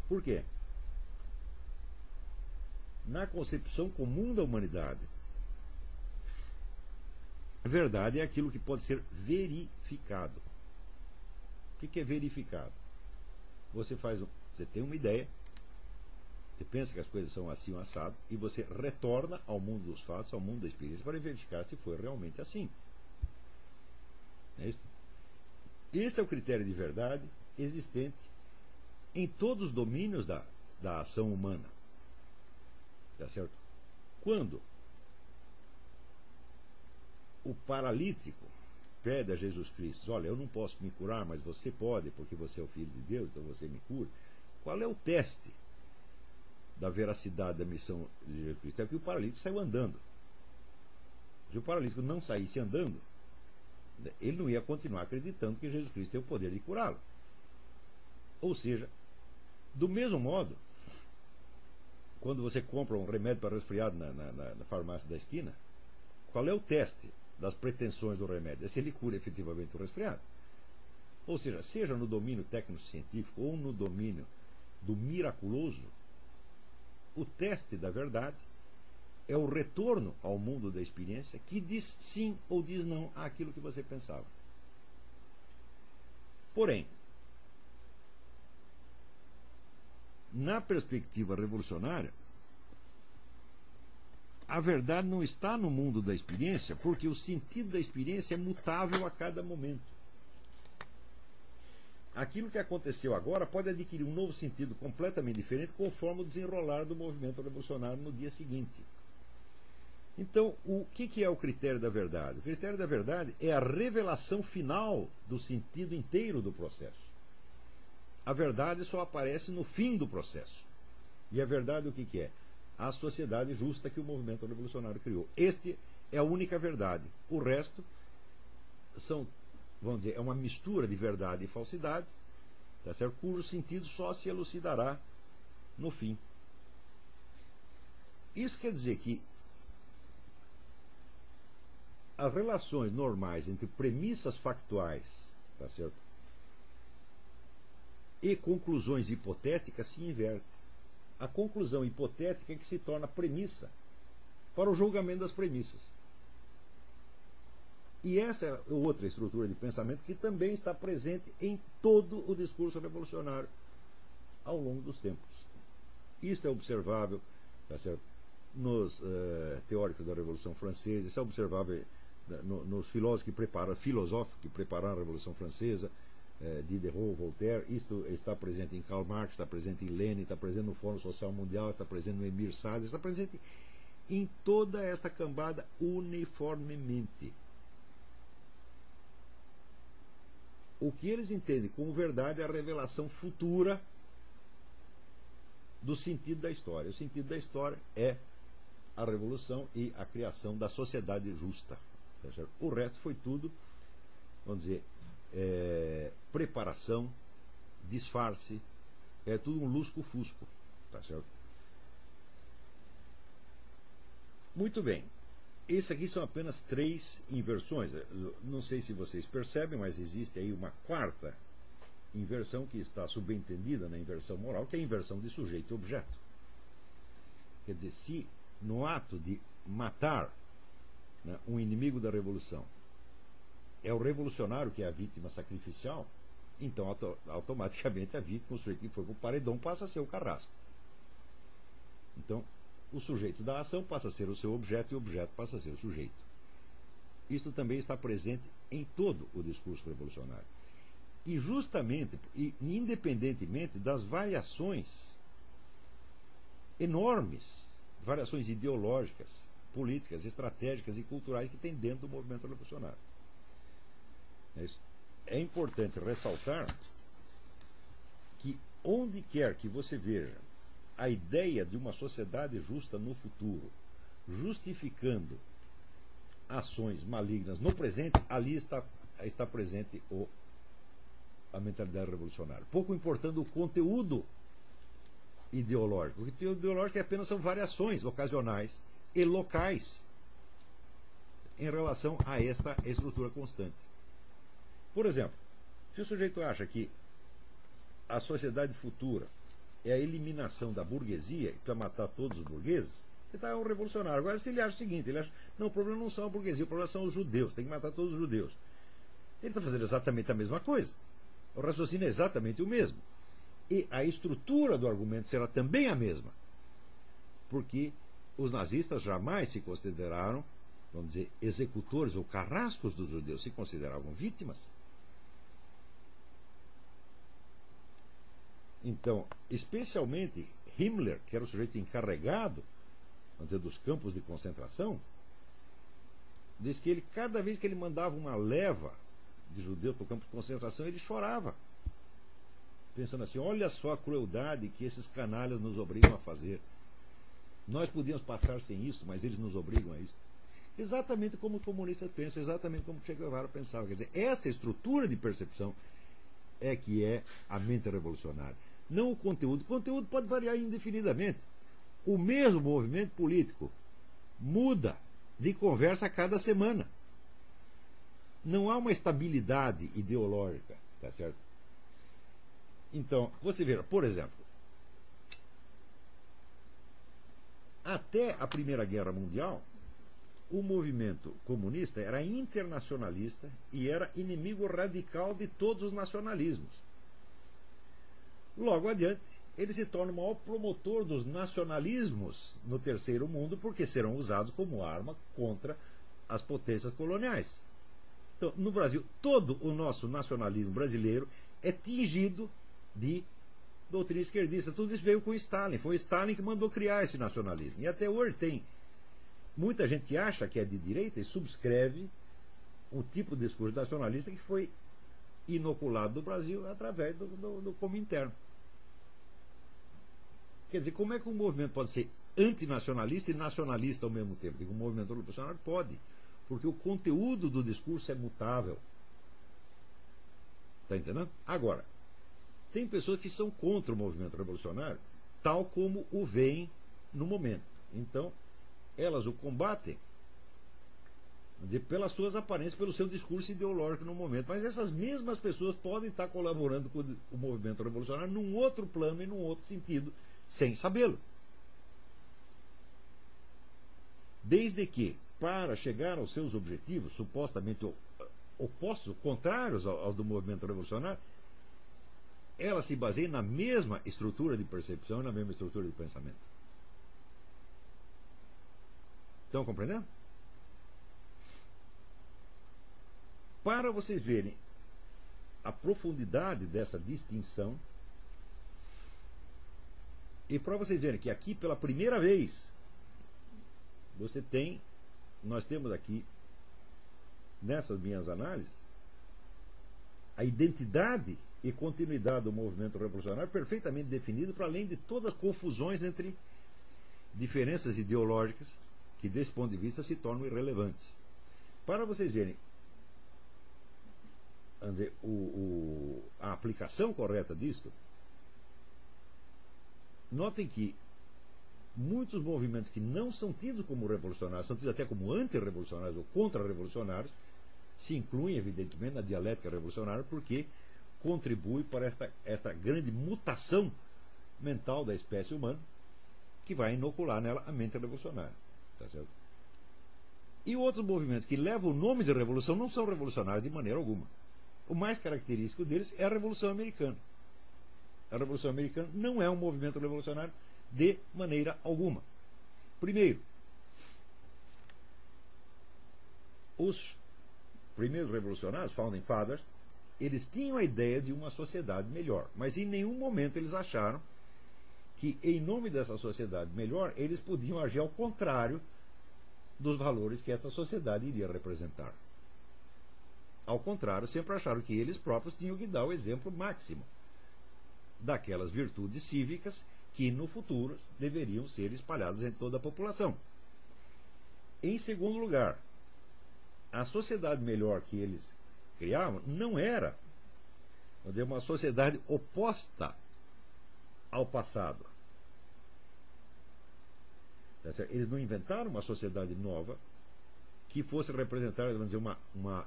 Por quê? Na concepção comum da humanidade, verdade é aquilo que pode ser verificado. O que é verificado? Você tem uma ideia, você pensa que as coisas são assim ou assado, e você retorna ao mundo dos fatos, ao mundo da experiência, para verificar se foi realmente assim. É isso? Este é o critério de verdade existente em todos os domínios da ação humana. Tá certo? Quando o paralítico pede a Jesus Cristo, olha, eu não posso me curar, mas você pode, porque você é o Filho de Deus, então você me cura. Qual é o teste da veracidade da missão de Jesus Cristo? É que o paralítico saiu andando. Se o paralítico não saísse andando, ele não ia continuar acreditando que Jesus Cristo tem o poder de curá-lo. Ou seja, do mesmo modo, quando você compra um remédio para resfriado na farmácia da esquina, qual é o teste das pretensões do remédio? É se ele cura efetivamente o resfriado. Ou seja no domínio técnico-científico ou no domínio do miraculoso, o teste da verdade é o retorno ao mundo da experiência que diz sim ou diz não àquilo que você pensava. Porém, na perspectiva revolucionária, a verdade não está no mundo da experiência, porque o sentido da experiência é mutável a cada momento. Aquilo que aconteceu agora pode adquirir um novo sentido completamente diferente conforme o desenrolar do movimento revolucionário no dia seguinte. Então, o que é o critério da verdade? O critério da verdade é a revelação final do sentido inteiro do processo. A verdade só aparece no fim do processo. E a verdade o que é? A sociedade justa que o movimento revolucionário criou. Este é a única verdade. O resto são, vamos dizer, é uma mistura de verdade e falsidade, tá certo? Cujo sentido só se elucidará no fim. Isso quer dizer que as relações normais entre premissas factuais, tá certo, e conclusões hipotéticas se invertem. A conclusão hipotética é que se torna premissa para o julgamento das premissas. E essa é outra estrutura de pensamento que também está presente em todo o discurso revolucionário ao longo dos tempos. Isto é observável, tá certo, nos teóricos da Revolução Francesa, isso é observável nos filósofos que prepararam a Revolução Francesa, Diderot, Voltaire. Isto está presente em Karl Marx, está presente em Lenin, está presente no Fórum Social Mundial, está presente no Emir Sader, está presente em toda esta cambada uniformemente. O que eles entendem como verdade é a revelação futura do sentido da história. O sentido da história é a revolução e a criação da sociedade justa. Tá certo? O resto foi tudo, vamos dizer, preparação, disfarce, é tudo um lusco-fusco. Tá certo? Muito bem. Esses aqui são apenas 3 inversões. Não sei se vocês percebem, mas existe aí uma quarta inversão que está subentendida na inversão moral, que é a inversão de sujeito e objeto. Quer dizer, se no ato de matar, né, um inimigo da revolução é o revolucionário que é a vítima sacrificial, então automaticamente a vítima, o sujeito que foi para o paredão, passa a ser o carrasco. Então, o sujeito da ação passa a ser o seu objeto e o objeto passa a ser o sujeito. Isto também está presente em todo o discurso revolucionário. E justamente, e independentemente das variações enormes, variações ideológicas, políticas, estratégicas e culturais que tem dentro do movimento revolucionário. É importante ressaltar que onde quer que você veja a ideia de uma sociedade justa no futuro, justificando ações malignas no presente, ali está presente a mentalidade revolucionária. Pouco importando o conteúdo ideológico. O conteúdo ideológico apenas são variações ocasionais e locais em relação a esta estrutura constante. Por exemplo, se o sujeito acha que a sociedade futura é a eliminação da burguesia para matar todos os burgueses, ele é um revolucionário. Agora, se ele acha o seguinte, ele acha, não, o problema não são a burguesia, o problema são os judeus, tem que matar todos os judeus. Ele está fazendo exatamente a mesma coisa. O raciocínio é exatamente o mesmo. E a estrutura do argumento será também a mesma. Porque os nazistas jamais se consideraram, vamos dizer, executores ou carrascos dos judeus, se consideravam vítimas. Então, especialmente Himmler, que era o sujeito encarregado, vamos dizer, dos campos de concentração, diz que ele, cada vez que ele mandava uma leva de judeus para o campo de concentração, ele chorava, pensando assim, olha só a crueldade que esses canalhas nos obrigam a fazer. Nós podíamos passar sem isso, mas eles nos obrigam a isso. Exatamente como os comunistas pensam, exatamente como Che Guevara pensava. Quer dizer, essa estrutura de percepção é que é a mente revolucionária. Não o conteúdo. O conteúdo pode variar indefinidamente. O mesmo movimento político muda de conversa a cada semana. Não há uma estabilidade ideológica, tá certo? Então, você vê, por exemplo, até a Primeira Guerra Mundial, o movimento comunista era internacionalista e era inimigo radical de todos os nacionalismos. Logo adiante, ele se torna o maior promotor dos nacionalismos no terceiro mundo, porque serão usados como arma contra as potências coloniais. Então, no Brasil, todo o nosso nacionalismo brasileiro é tingido de doutrina esquerdista. Tudo isso veio com Stalin. Foi Stalin que mandou criar esse nacionalismo. E até hoje tem muita gente que acha que é de direita e subscreve um tipo de discurso nacionalista que foi inoculado do Brasil através do Comintern. Quer dizer, como é que um movimento pode ser antinacionalista e nacionalista ao mesmo tempo? Digo, um movimento revolucionário pode, porque o conteúdo do discurso é mutável. Está entendendo? Agora, tem pessoas que são contra o movimento revolucionário, tal como o veem no momento. Então, elas o combatem, vamos dizer, pelas suas aparências, pelo seu discurso ideológico no momento. Mas essas mesmas pessoas podem estar colaborando com o movimento revolucionário num outro plano e num outro sentido, sem sabê-lo. Desde que, para chegar aos seus objetivos, supostamente opostos, contrários aos do movimento revolucionário, ela se baseia na mesma estrutura de percepção e na mesma estrutura de pensamento. Estão compreendendo? Para vocês verem a profundidade dessa distinção, e para vocês verem que aqui pela primeira vez nós temos aqui nessas minhas análises a identidade e continuidade do movimento revolucionário perfeitamente definido, para além de todas as confusões entre diferenças ideológicas que desse ponto de vista se tornam irrelevantes. Para vocês verem a aplicação correta disto, notem que muitos movimentos que não são tidos como revolucionários, são tidos até como antirrevolucionários ou contra-revolucionários, se incluem evidentemente na dialética revolucionária, porque contribui para esta grande mutação mental da espécie humana, que vai inocular nela a mente revolucionária. Tá certo? E outros movimentos que levam nomes de revolução não são revolucionários de maneira alguma. O mais característico deles é a Revolução Americana. A Revolução Americana não é um movimento revolucionário de maneira alguma. Primeiro, os primeiros revolucionários, Founding Fathers, eles tinham a ideia de uma sociedade melhor, mas em nenhum momento eles acharam que, em nome dessa sociedade melhor, eles podiam agir ao contrário dos valores que essa sociedade iria representar. Ao contrário, sempre acharam que eles próprios tinham que dar o exemplo máximo daquelas virtudes cívicas que no futuro deveriam ser espalhadas em toda a população. Em segundo lugar, a sociedade melhor que eles criavam não era, vamos dizer, uma sociedade oposta ao passado. Eles não inventaram uma sociedade nova que fosse representar, vamos dizer, uma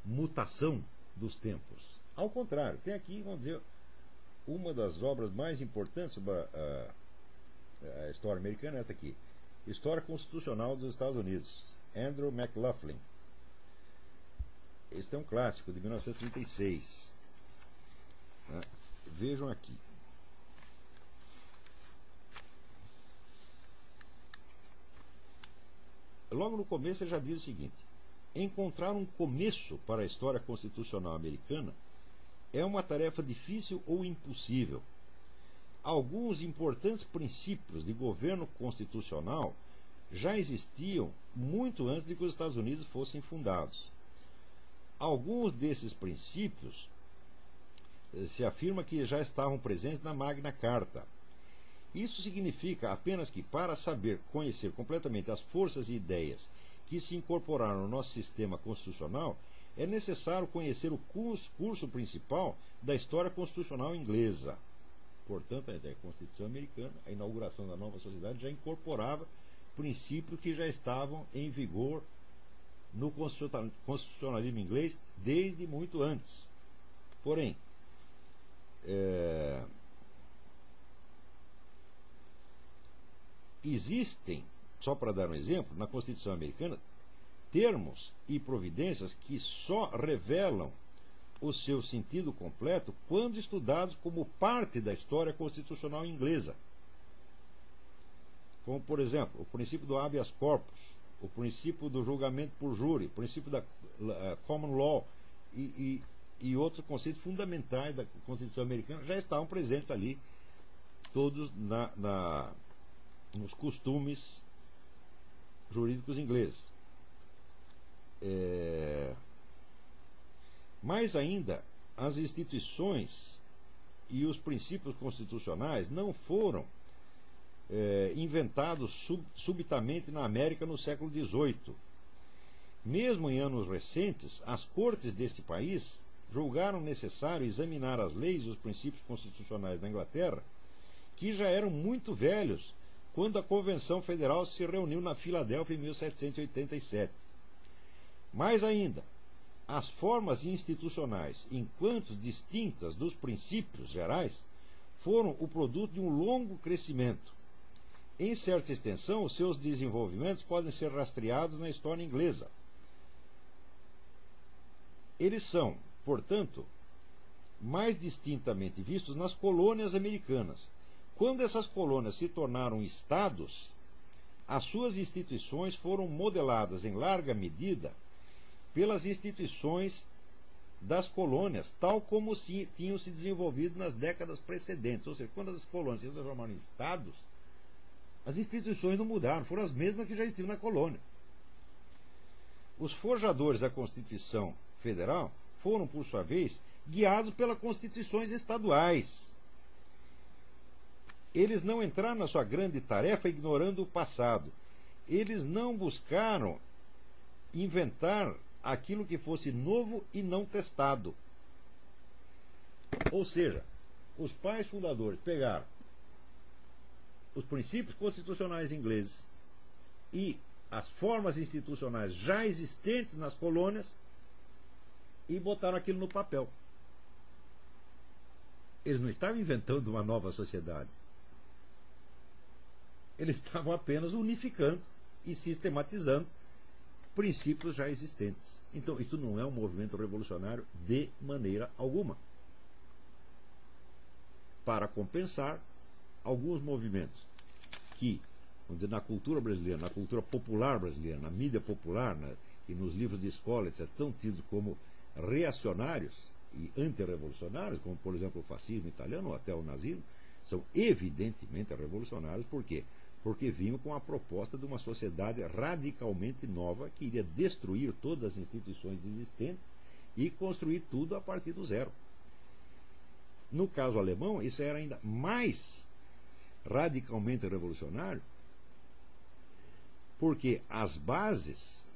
mutação dos tempos. Ao contrário, tem aqui, vamos dizer, uma das obras mais importantes sobre a história americana, essa aqui, História Constitucional dos Estados Unidos, Andrew McLaughlin. Este é um clássico de 1936. Né? Vejam aqui. Logo no começo ele já diz o seguinte: encontrar um começo para a história constitucional americana é uma tarefa difícil ou impossível. Alguns importantes princípios de governo constitucional já existiam muito antes de que os Estados Unidos fossem fundados. Alguns desses princípios se afirma que já estavam presentes na Magna Carta. Isso significa apenas que, para saber conhecer completamente as forças e ideias que se incorporaram no nosso sistema constitucional, é necessário conhecer o curso principal da história constitucional inglesa. Portanto, a Constituição americana, a inauguração da nova sociedade, já incorporava princípios que já estavam em vigor no constitucionalismo inglês desde muito antes. Porém, existem, só para dar um exemplo, na Constituição americana, termos e providências que só revelam o seu sentido completo quando estudados como parte da história constitucional inglesa. Como, por exemplo, o princípio do habeas corpus, o princípio do julgamento por júri, o princípio da common law e outros conceitos fundamentais da Constituição americana já estavam presentes ali, todos nos costumes jurídicos ingleses. Mais ainda, as instituições e os princípios constitucionais não foram inventados subitamente na América no século XVIII. Mesmo em anos recentes, as cortes deste país julgaram necessário examinar as leis e os princípios constitucionais da Inglaterra, que já eram muito velhos quando a Convenção Federal se reuniu na Filadélfia em 1787. Mais ainda, as formas institucionais, enquanto distintas dos princípios gerais, foram o produto de um longo crescimento. Em certa extensão, os seus desenvolvimentos podem ser rastreados na história inglesa. Eles são, portanto, mais distintamente vistos nas colônias americanas. Quando essas colônias se tornaram estados, as suas instituições foram modeladas em larga medida pelas instituições das colônias, tal como tinham se desenvolvido nas décadas precedentes. Ou seja, quando as colônias se transformaram em estados, as instituições não mudaram, foram as mesmas que já existiam na colônia. Os forjadores da Constituição Federal foram, por sua vez, guiados pelas constituições estaduais. Eles não entraram na sua grande tarefa ignorando o passado. Eles não buscaram inventar aquilo que fosse novo e não testado. Ou seja, os pais fundadores pegaram os princípios constitucionais ingleses e as formas institucionais já existentes nas colônias e botaram aquilo no papel. Eles não estavam inventando uma nova sociedade. Eles estavam apenas unificando e sistematizando princípios já existentes. Então, isso não é um movimento revolucionário de maneira alguma. Para compensar, alguns movimentos que, vamos dizer, na cultura brasileira, na cultura popular brasileira, na mídia popular, e nos livros de escola, etc., são tidos como reacionários e antirrevolucionários, como, por exemplo, o fascismo italiano ou até o nazismo, são evidentemente revolucionários. Por quê? Porque vinham com a proposta de uma sociedade radicalmente nova que iria destruir todas as instituições existentes e construir tudo a partir do zero. No caso alemão, isso era ainda mais radicalmente revolucionário, porque as bases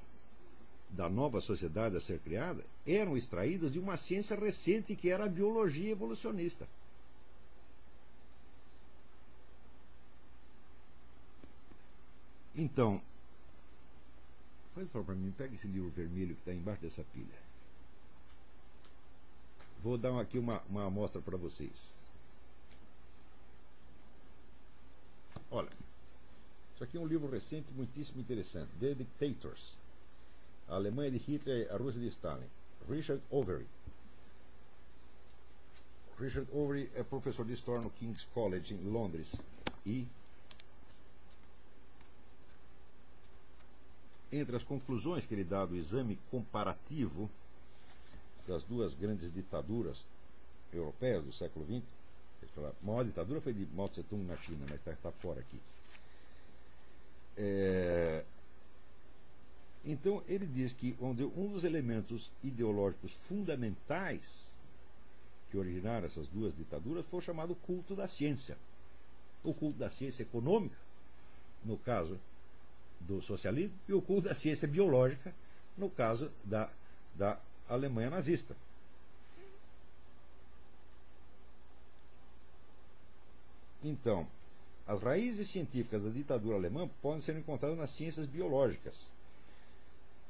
da nova sociedade a ser criada eram extraídas de uma ciência recente que era a biologia evolucionista. Então, faz favor para mim, pega esse livro vermelho que está embaixo dessa pilha. Vou dar aqui uma amostra para vocês. Olha, isso aqui é um livro recente, muitíssimo interessante. The Dictators. A Alemanha de Hitler e a Rússia de Stalin. Richard Overy. Richard Overy é professor de História no King's College, em Londres. E entre as conclusões que ele dá do exame comparativo das duas grandes ditaduras europeias do século XX, ele fala, a maior ditadura foi de Mao Tse-tung na China, mas está fora aqui. Então ele diz que um dos elementos ideológicos fundamentais que originaram essas duas ditaduras foi o chamado culto da ciência. O culto da ciência econômica, no caso do socialismo, e o culto da ciência biológica, no caso da Alemanha nazista. Então, as raízes científicas da ditadura alemã podem ser encontradas nas ciências biológicas.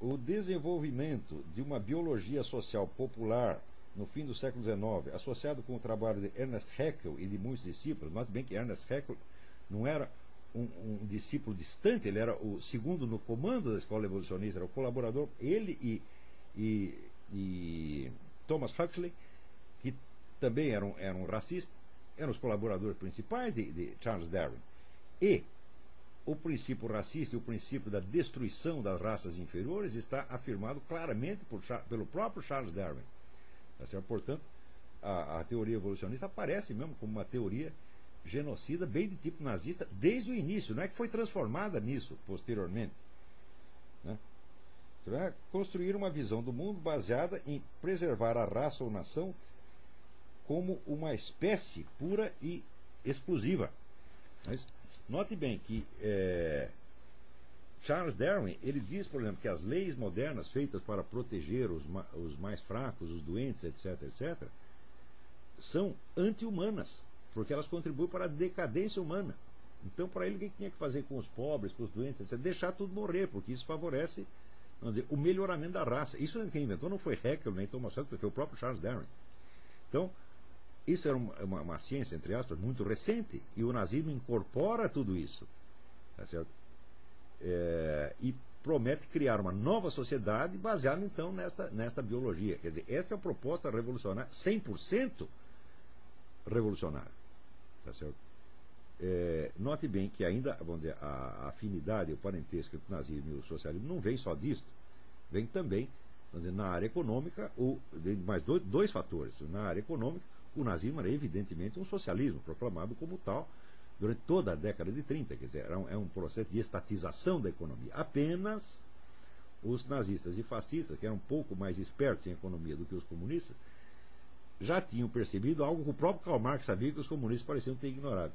O desenvolvimento de uma biologia social popular no fim do século XIX, associado com o trabalho de Ernest Haeckel e de muitos discípulos, note bem que Ernest Haeckel não era um discípulo distante, ele era o segundo no comando da escola evolucionista, era o colaborador, ele e Thomas Huxley, que também eram racistas, eram os colaboradores principais de Charles Darwin. E o princípio racista e o princípio da destruição das raças inferiores está afirmado claramente pelo próprio Charles Darwin. Tá certo? Portanto, a teoria evolucionista aparece mesmo como uma teoria genocida, bem de tipo nazista, desde o início. Não é que foi transformada nisso posteriormente. Né? Para construir uma visão do mundo baseada em preservar a raça ou nação como uma espécie pura e exclusiva. Mas, note bem que Charles Darwin, ele diz, por exemplo, que as leis modernas feitas para proteger os mais fracos, os doentes, etc., etc., são anti-humanas, porque elas contribuem para a decadência humana. Então, para ele, o que tinha que fazer com os pobres, com os doentes, etc., deixar tudo morrer, porque isso favorece, vamos dizer, o melhoramento da raça. Isso quem inventou não foi Haeckel nem Thomas Huxley, foi o próprio Charles Darwin. Então, isso era uma ciência, entre aspas, muito recente, e o nazismo incorpora tudo isso. Tá certo? E promete criar uma nova sociedade baseada, então, nesta biologia. Quer dizer, essa é a proposta revolucionária, 100% revolucionária. Tá certo? Note bem que ainda, vamos dizer, a afinidade, o parentesco entre o nazismo e o socialismo não vem só disto. Vem também, vamos dizer, na área econômica, mais dois fatores. Na área econômica, o nazismo era evidentemente um socialismo, proclamado como tal durante toda a década de 30. Quer dizer, é um processo de estatização da economia. Apenas os nazistas e fascistas, que eram um pouco mais espertos em economia do que os comunistas, já tinham percebido algo que o próprio Karl Marx sabia que os comunistas pareciam ter ignorado,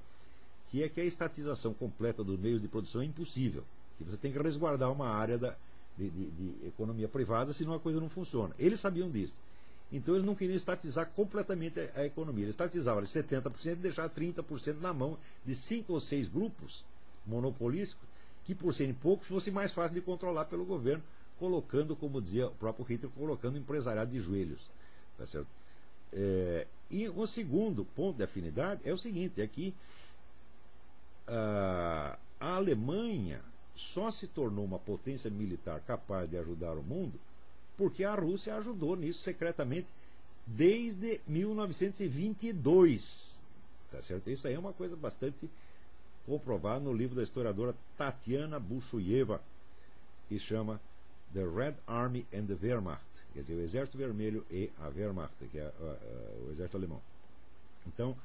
que é que a estatização completa dos meios de produção é impossível, que você tem que resguardar uma área de economia privada, senão a coisa não funciona. Eles sabiam disso. Então eles não queriam estatizar completamente a economia. Eles estatizavam 70% e deixavam 30% na mão de 5 ou 6 grupos monopolísticos, que por serem poucos fosse mais fácil de controlar pelo governo, colocando, como dizia o próprio Hitler, colocando o empresariado de joelhos. Tá certo? E o segundo ponto de afinidade é o seguinte, é que a Alemanha só se tornou uma potência militar capaz de ajudar o mundo porque a Rússia ajudou nisso secretamente desde 1922. Tá certo? Isso aí é uma coisa bastante comprovada no livro da historiadora Tatiana Bushuyeva, que chama The Red Army and the Wehrmacht, quer dizer, o Exército Vermelho e a Wehrmacht, que é o exército alemão. Então,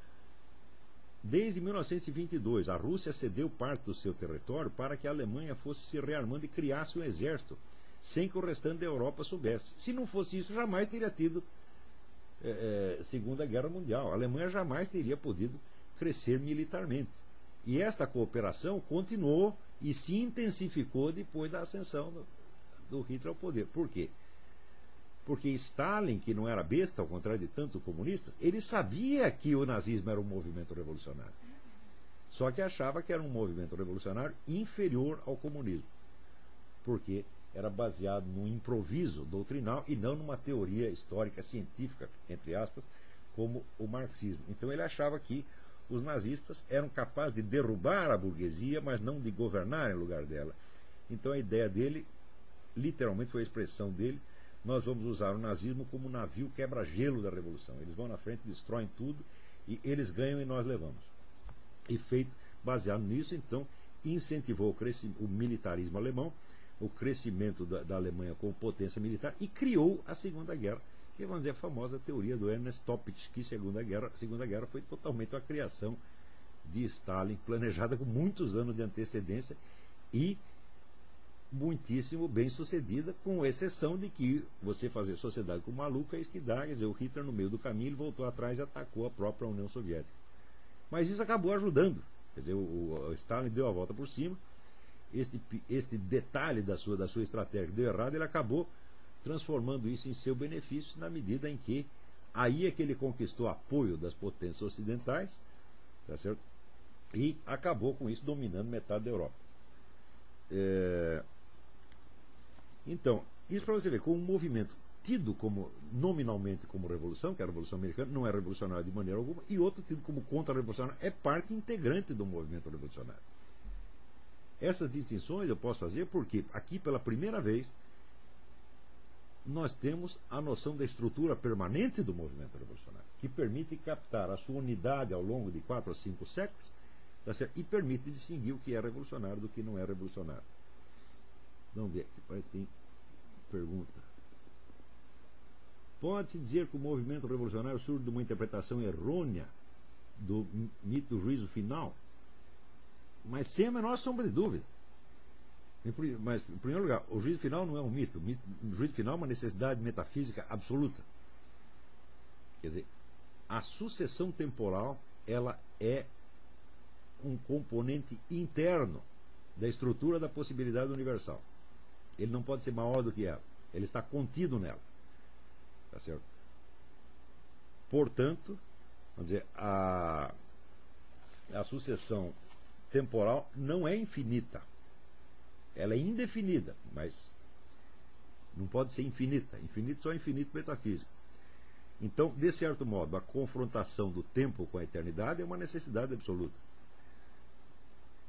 desde 1922, a Rússia cedeu parte do seu território para que a Alemanha fosse se rearmando e criasse um exército, sem que o restante da Europa soubesse. Se não fosse isso, jamais teria tido Segunda Guerra Mundial. A Alemanha jamais teria podido crescer militarmente. E esta cooperação continuou e se intensificou depois da ascensão do Hitler ao poder. Por quê? Porque Stalin, que não era besta, ao contrário de tantos comunistas, ele sabia que o nazismo era um movimento revolucionário. Só que achava que era um movimento revolucionário inferior ao comunismo. Porque era baseado num improviso doutrinal e não numa teoria histórica científica, entre aspas, como o marxismo. Então ele achava que os nazistas eram capazes de derrubar a burguesia, mas não de governar em lugar dela. Então a ideia dele, literalmente foi a expressão dele, nós vamos usar o nazismo como um navio quebra-gelo da revolução. Eles vão na frente, destroem tudo, e eles ganham e nós levamos. E feito, baseado nisso, então, incentivou o militarismo alemão, o crescimento da Alemanha como potência militar, e criou a Segunda Guerra, que vamos dizer a famosa teoria do Ernest Toppich, que a Segunda Guerra foi totalmente uma criação de Stalin, planejada com muitos anos de antecedência e muitíssimo bem sucedida, com exceção de que você fazer sociedade com maluco é isso que dá. Quer dizer, o Hitler no meio do caminho ele voltou atrás e atacou a própria União Soviética. Mas isso acabou ajudando. Quer dizer, o Stalin deu a volta por cima. Este detalhe da sua estratégia que deu errado, ele acabou transformando isso em seu benefício, na medida em que aí é que ele conquistou apoio das potências ocidentais, tá certo? E acabou com isso dominando metade da Europa. Então, isso para você ver, com um movimento tido como nominalmente como revolução, que é a Revolução Americana, não é revolucionário de maneira alguma, e outro tido como contra-revolucionário, é parte integrante do movimento revolucionário. Essas distinções eu posso fazer porque aqui pela primeira vez nós temos a noção da estrutura permanente do movimento revolucionário, que permite captar a sua unidade ao longo de 4 a 5 séculos, tá certo? E permite distinguir o que é revolucionário do que não é revolucionário. Vamos ver aqui, tem pergunta. Pode-se dizer que o movimento revolucionário surge de uma interpretação errônea do mito do juízo final? Mas sem a menor sombra de dúvida. Mas, em primeiro lugar, o juízo final não é um mito. O juízo final é uma necessidade metafísica absoluta. Quer dizer, a sucessão temporal ela é um componente interno da estrutura da possibilidade universal. Ele não pode ser maior do que ela. Ele está contido nela. Tá certo? Portanto, vamos dizer, a sucessão temporal não é infinita. Ela é indefinida, mas não pode ser infinita. Infinito só é infinito metafísico. Então, de certo modo, a confrontação do tempo com a eternidade é uma necessidade absoluta.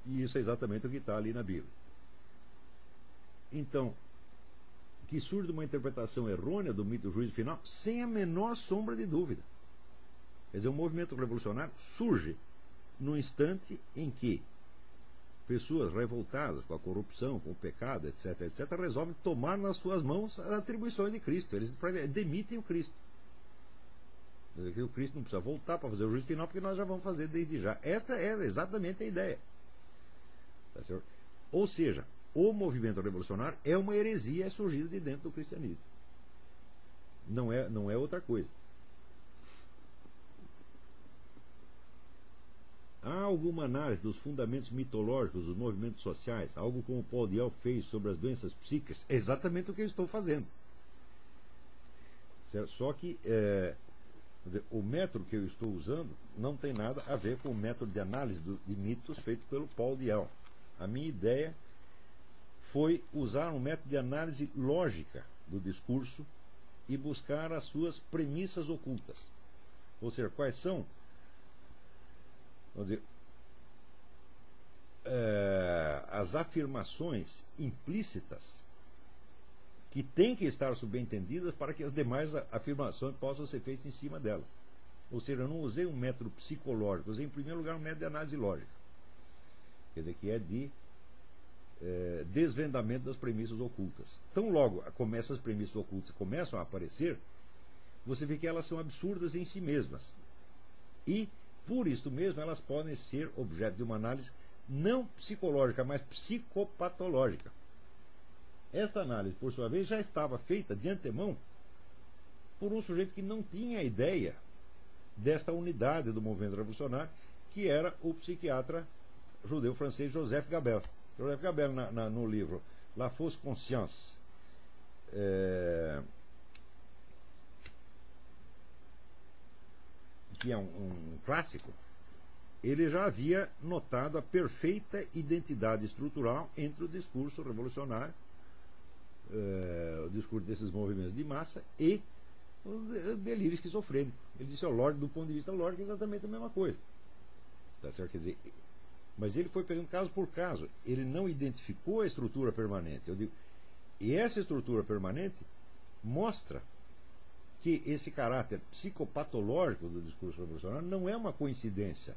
E isso é exatamente o que está ali na Bíblia. Então, que surge de uma interpretação errônea do mito do juízo final, sem a menor sombra de dúvida. Quer dizer, o movimento revolucionário surge no instante em que pessoas revoltadas com a corrupção, com o pecado, etc., etc., resolvem tomar nas suas mãos as atribuições de Cristo. Eles demitem o Cristo. Quer dizer, que o Cristo não precisa voltar para fazer o juízo final, porque nós já vamos fazer desde já. Esta é exatamente a ideia. Tá certo? Ou seja, o movimento revolucionário é uma heresia surgida de dentro do cristianismo. Não é outra coisa. Há alguma análise dos fundamentos mitológicos dos movimentos sociais, algo como o Paul Diel fez sobre as doenças psíquicas? É exatamente o que eu estou fazendo. Certo? Só que o método que eu estou usando não tem nada a ver com o método de análise de mitos feito pelo Paul Diel. A minha ideia foi usar um método de análise lógica do discurso e buscar as suas premissas ocultas. Ou seja, quais são, vamos dizer, as afirmações implícitas que têm que estar subentendidas para que as demais afirmações possam ser feitas em cima delas. Ou seja, eu não usei um método psicológico, usei em primeiro lugar um método de análise lógica. Quer dizer, que é de desvendamento das premissas ocultas. Então, logo como essas premissas ocultas começam a aparecer, você vê que elas são absurdas em si mesmas. E, por isso mesmo, elas podem ser objeto de uma análise não psicológica, mas psicopatológica. Esta análise, por sua vez, já estava feita de antemão por um sujeito que não tinha ideia desta unidade do movimento revolucionário, que era o psiquiatra judeu francês Joseph Gabel. Joseph Gabel, no livro La Fausse Conscience, que é um clássico, ele já havia notado a perfeita identidade estrutural entre o discurso revolucionário, o discurso desses movimentos de massa e o delírio esquizofrênico. Ele disse, do ponto de vista lógico, é exatamente a mesma coisa. Tá certo? Quer dizer, mas ele foi pegando caso por caso. Ele não identificou a estrutura permanente. Eu digo, e essa estrutura permanente mostra que esse caráter psicopatológico do discurso revolucionário não é uma coincidência.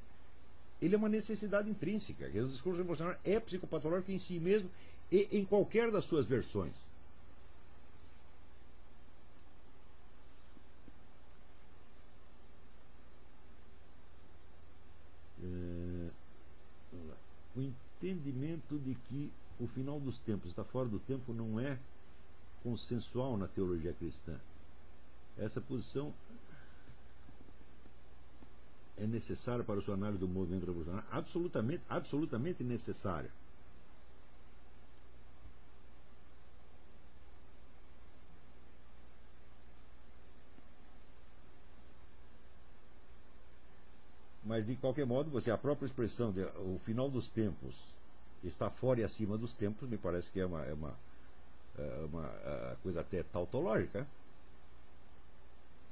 Ele é uma necessidade intrínseca. O discurso revolucionário é psicopatológico em si mesmo e em qualquer das suas versões. O entendimento de que o final dos tempos está fora do tempo não é consensual na teologia cristã. Essa posição é necessária para a sua análise do movimento revolucionário? Absolutamente necessária. Mas, de qualquer modo, a própria expressão de o final dos tempos está fora e acima dos tempos, me parece que é uma coisa até tautológica.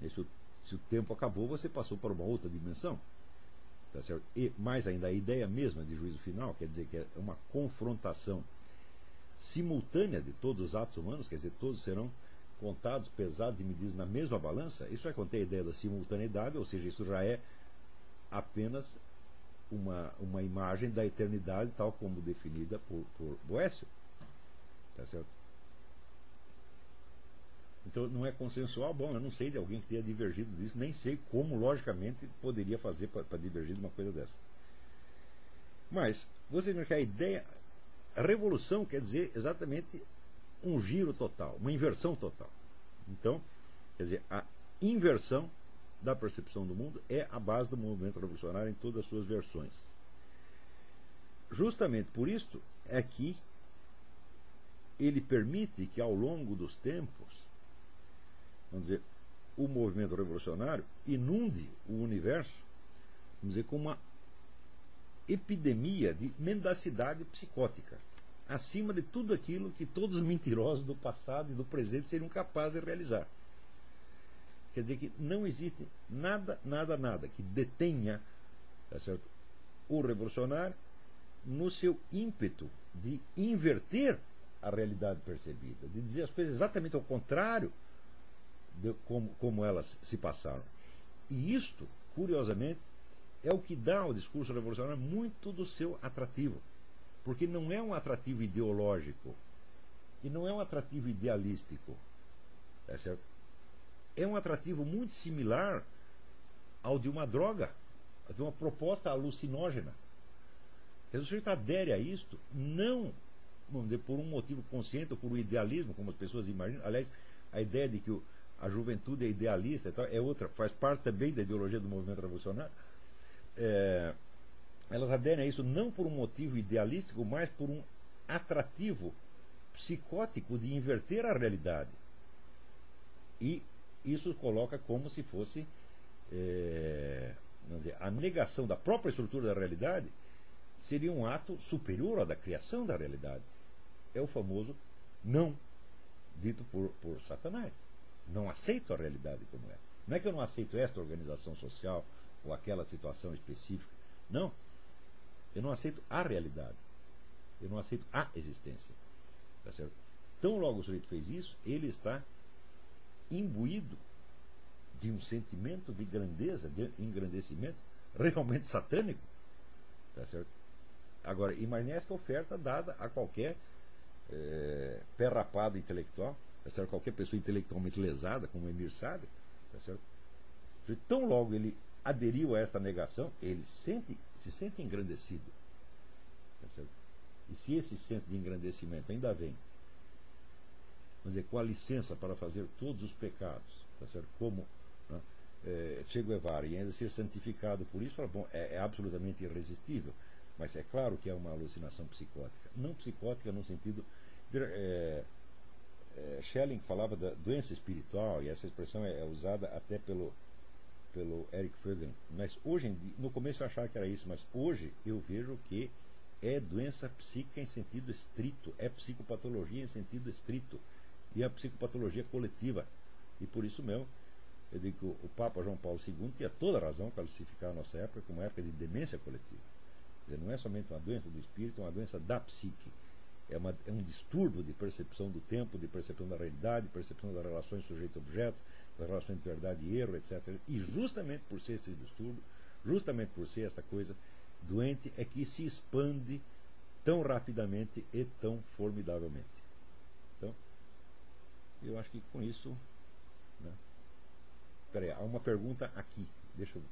E se o tempo acabou, você passou para uma outra dimensão. Tá tá certo? E mais ainda, a ideia mesma de juízo final, quer dizer que é uma confrontação simultânea de todos os atos humanos, quer dizer, todos serão contados, pesados e medidos na mesma balança. Isso já contém a ideia da simultaneidade, ou seja, isso já é apenas uma imagem da eternidade, tal como definida por Boécio. Tá certo? Então não é consensual. Bom, eu não sei de alguém que tenha divergido disso, nem sei como, logicamente, poderia fazer para divergir de uma coisa dessa. Mas, você vê que a ideia. A revolução quer dizer exatamente um giro total, uma inversão total. Então, quer dizer, a inversão da percepção do mundo é a base do movimento revolucionário em todas as suas versões. Justamente por isso é que ele permite que ao longo dos tempos, vamos dizer, o movimento revolucionário inunde o universo, vamos dizer, com uma epidemia de mendacidade psicótica, acima de tudo aquilo que todos os mentirosos do passado e do presente seriam capazes de realizar. Quer dizer que não existe nada que detenha, tá certo, o revolucionário no seu ímpeto de inverter a realidade percebida, de dizer as coisas exatamente ao contrário de como elas se passaram. E isto, curiosamente, é o que dá ao discurso revolucionário muito do seu atrativo. Porque não é um atrativo ideológico e não é um atrativo idealístico. Tá certo? É um atrativo muito similar ao de uma droga, de uma proposta alucinógena. O sujeito adere a isto, não, vamos dizer, por um motivo consciente ou por um idealismo, como as pessoas imaginam. Aliás, a ideia de que a juventude é idealista e tal, é outra, faz parte também da ideologia do movimento revolucionário. Elas aderem a isso não por um motivo idealístico, mas por um atrativo psicótico de inverter a realidade. E isso coloca como se fosse vamos dizer, a negação da própria estrutura da realidade seria um ato superior ao da criação da realidade. É o famoso não dito por Satanás. Não aceito a realidade como é. Não é que eu não aceito esta organização social ou aquela situação específica. Não. Eu não aceito a realidade. Eu não aceito a existência. Tá certo? Tão logo o sujeito fez isso, ele está imbuído de um sentimento de grandeza, de engrandecimento realmente satânico. Tá certo? Agora, imagine esta oferta dada a qualquer pé rapado intelectual, tá certo? Qualquer pessoa intelectualmente lesada, como Emir Sader. Tá certo? Tão logo ele aderiu a esta negação, ele se sente engrandecido. Tá certo? E se esse senso de engrandecimento ainda vem, vamos dizer, com a licença para fazer todos os pecados, tá certo? Como Che Guevara, e ainda ser santificado por isso, fala, bom, é absolutamente irresistível. Mas é claro que é uma alucinação psicótica. Não psicótica no sentido. Schelling falava da doença espiritual, e essa expressão é usada até pelo Eric Fögel. Mas hoje em dia, no começo eu achava que era isso, mas hoje eu vejo que é doença psíquica em sentido estrito, é psicopatologia em sentido estrito, e a psicopatologia coletiva. E por isso mesmo, eu digo que o Papa João Paulo II tinha toda a razão para classificar a nossa época como uma época de demência coletiva. Não é somente uma doença do espírito, é uma doença da psique. É um distúrbio de percepção do tempo, de percepção da realidade, de percepção das relações sujeito-objeto, das relações de verdade e erro, etc. E justamente por ser esse distúrbio, justamente por ser esta coisa doente, é que se expande tão rapidamente e tão formidavelmente. Então, eu acho que com isso... Né? Espera aí, há uma pergunta aqui. Deixa eu... Você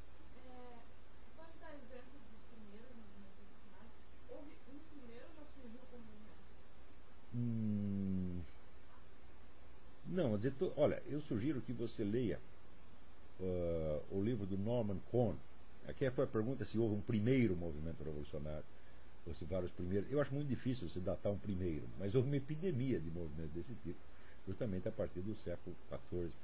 pode dar exemplo dos primeiros movimentos revolucionários? Houve um primeiro ou já surgiu como um? Não, dizer, olha, eu sugiro que você leia o livro do Norman Cohn. Aqui foi a pergunta se houve um primeiro movimento revolucionário, ou se vários primeiros. Eu acho muito difícil você datar um primeiro, mas houve uma epidemia de movimentos desse tipo, justamente a partir do século XIV, XV.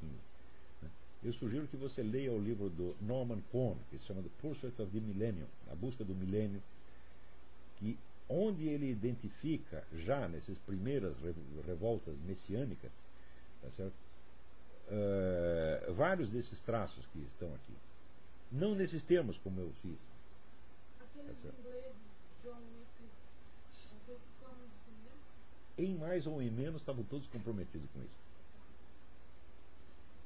Eu sugiro que você leia o livro do Norman Cohn, que se chama The Pursuit of the Millennium, A Busca do Milênio, que onde ele identifica, já nessas primeiras revoltas messiânicas, tá certo? Vários desses traços que estão aqui. Não nesses termos, como eu fiz, Aqueles certo. ingleses, John Wycliffe, aqueles que são os primeiros. Em mais ou em menos estavam todos comprometidos com isso.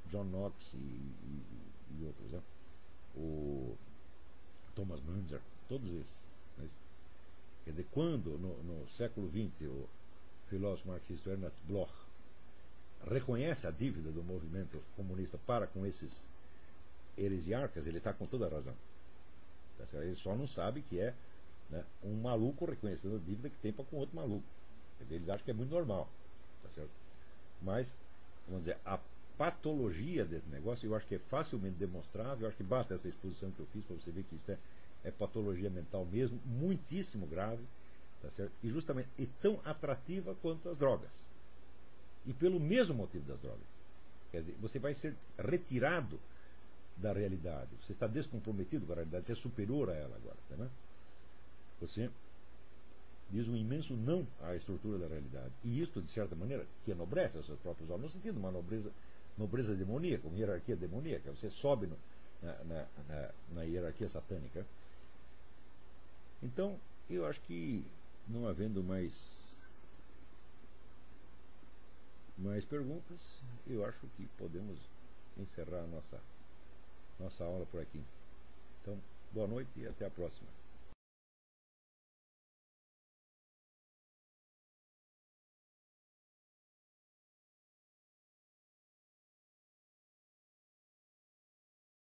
John Knox e outros, né? O Thomas Munzer, todos esses. Né? Quer dizer, quando no século XX o filósofo marxista Ernst Bloch reconhece a dívida do movimento comunista para com esses heresiarcas, ele está com toda a razão. Tá certo? Ele só não sabe que é, né, um maluco reconhecendo a dívida que tem para com outro maluco. Quer dizer, eles acham que é muito normal. Tá certo? Mas, vamos dizer, a patologia desse negócio eu acho que é facilmente demonstrável. Eu acho que basta essa exposição que eu fiz para você ver que isso é patologia mental mesmo, muitíssimo grave, tá certo? E justamente tão atrativa quanto as drogas. E pelo mesmo motivo das drogas. Quer dizer, você vai ser retirado da realidade. Você está descomprometido com a realidade. Você é superior a ela agora. Tá, né? Você diz um imenso não à estrutura da realidade. E isto, de certa maneira, te enobrece aos seus próprios olhos, no sentido de uma nobreza demoníaca, uma hierarquia demoníaca. Você sobe na hierarquia satânica. Então, eu acho que, não havendo mais perguntas, eu acho que podemos encerrar a nossa aula por aqui. Então, boa noite e até a próxima.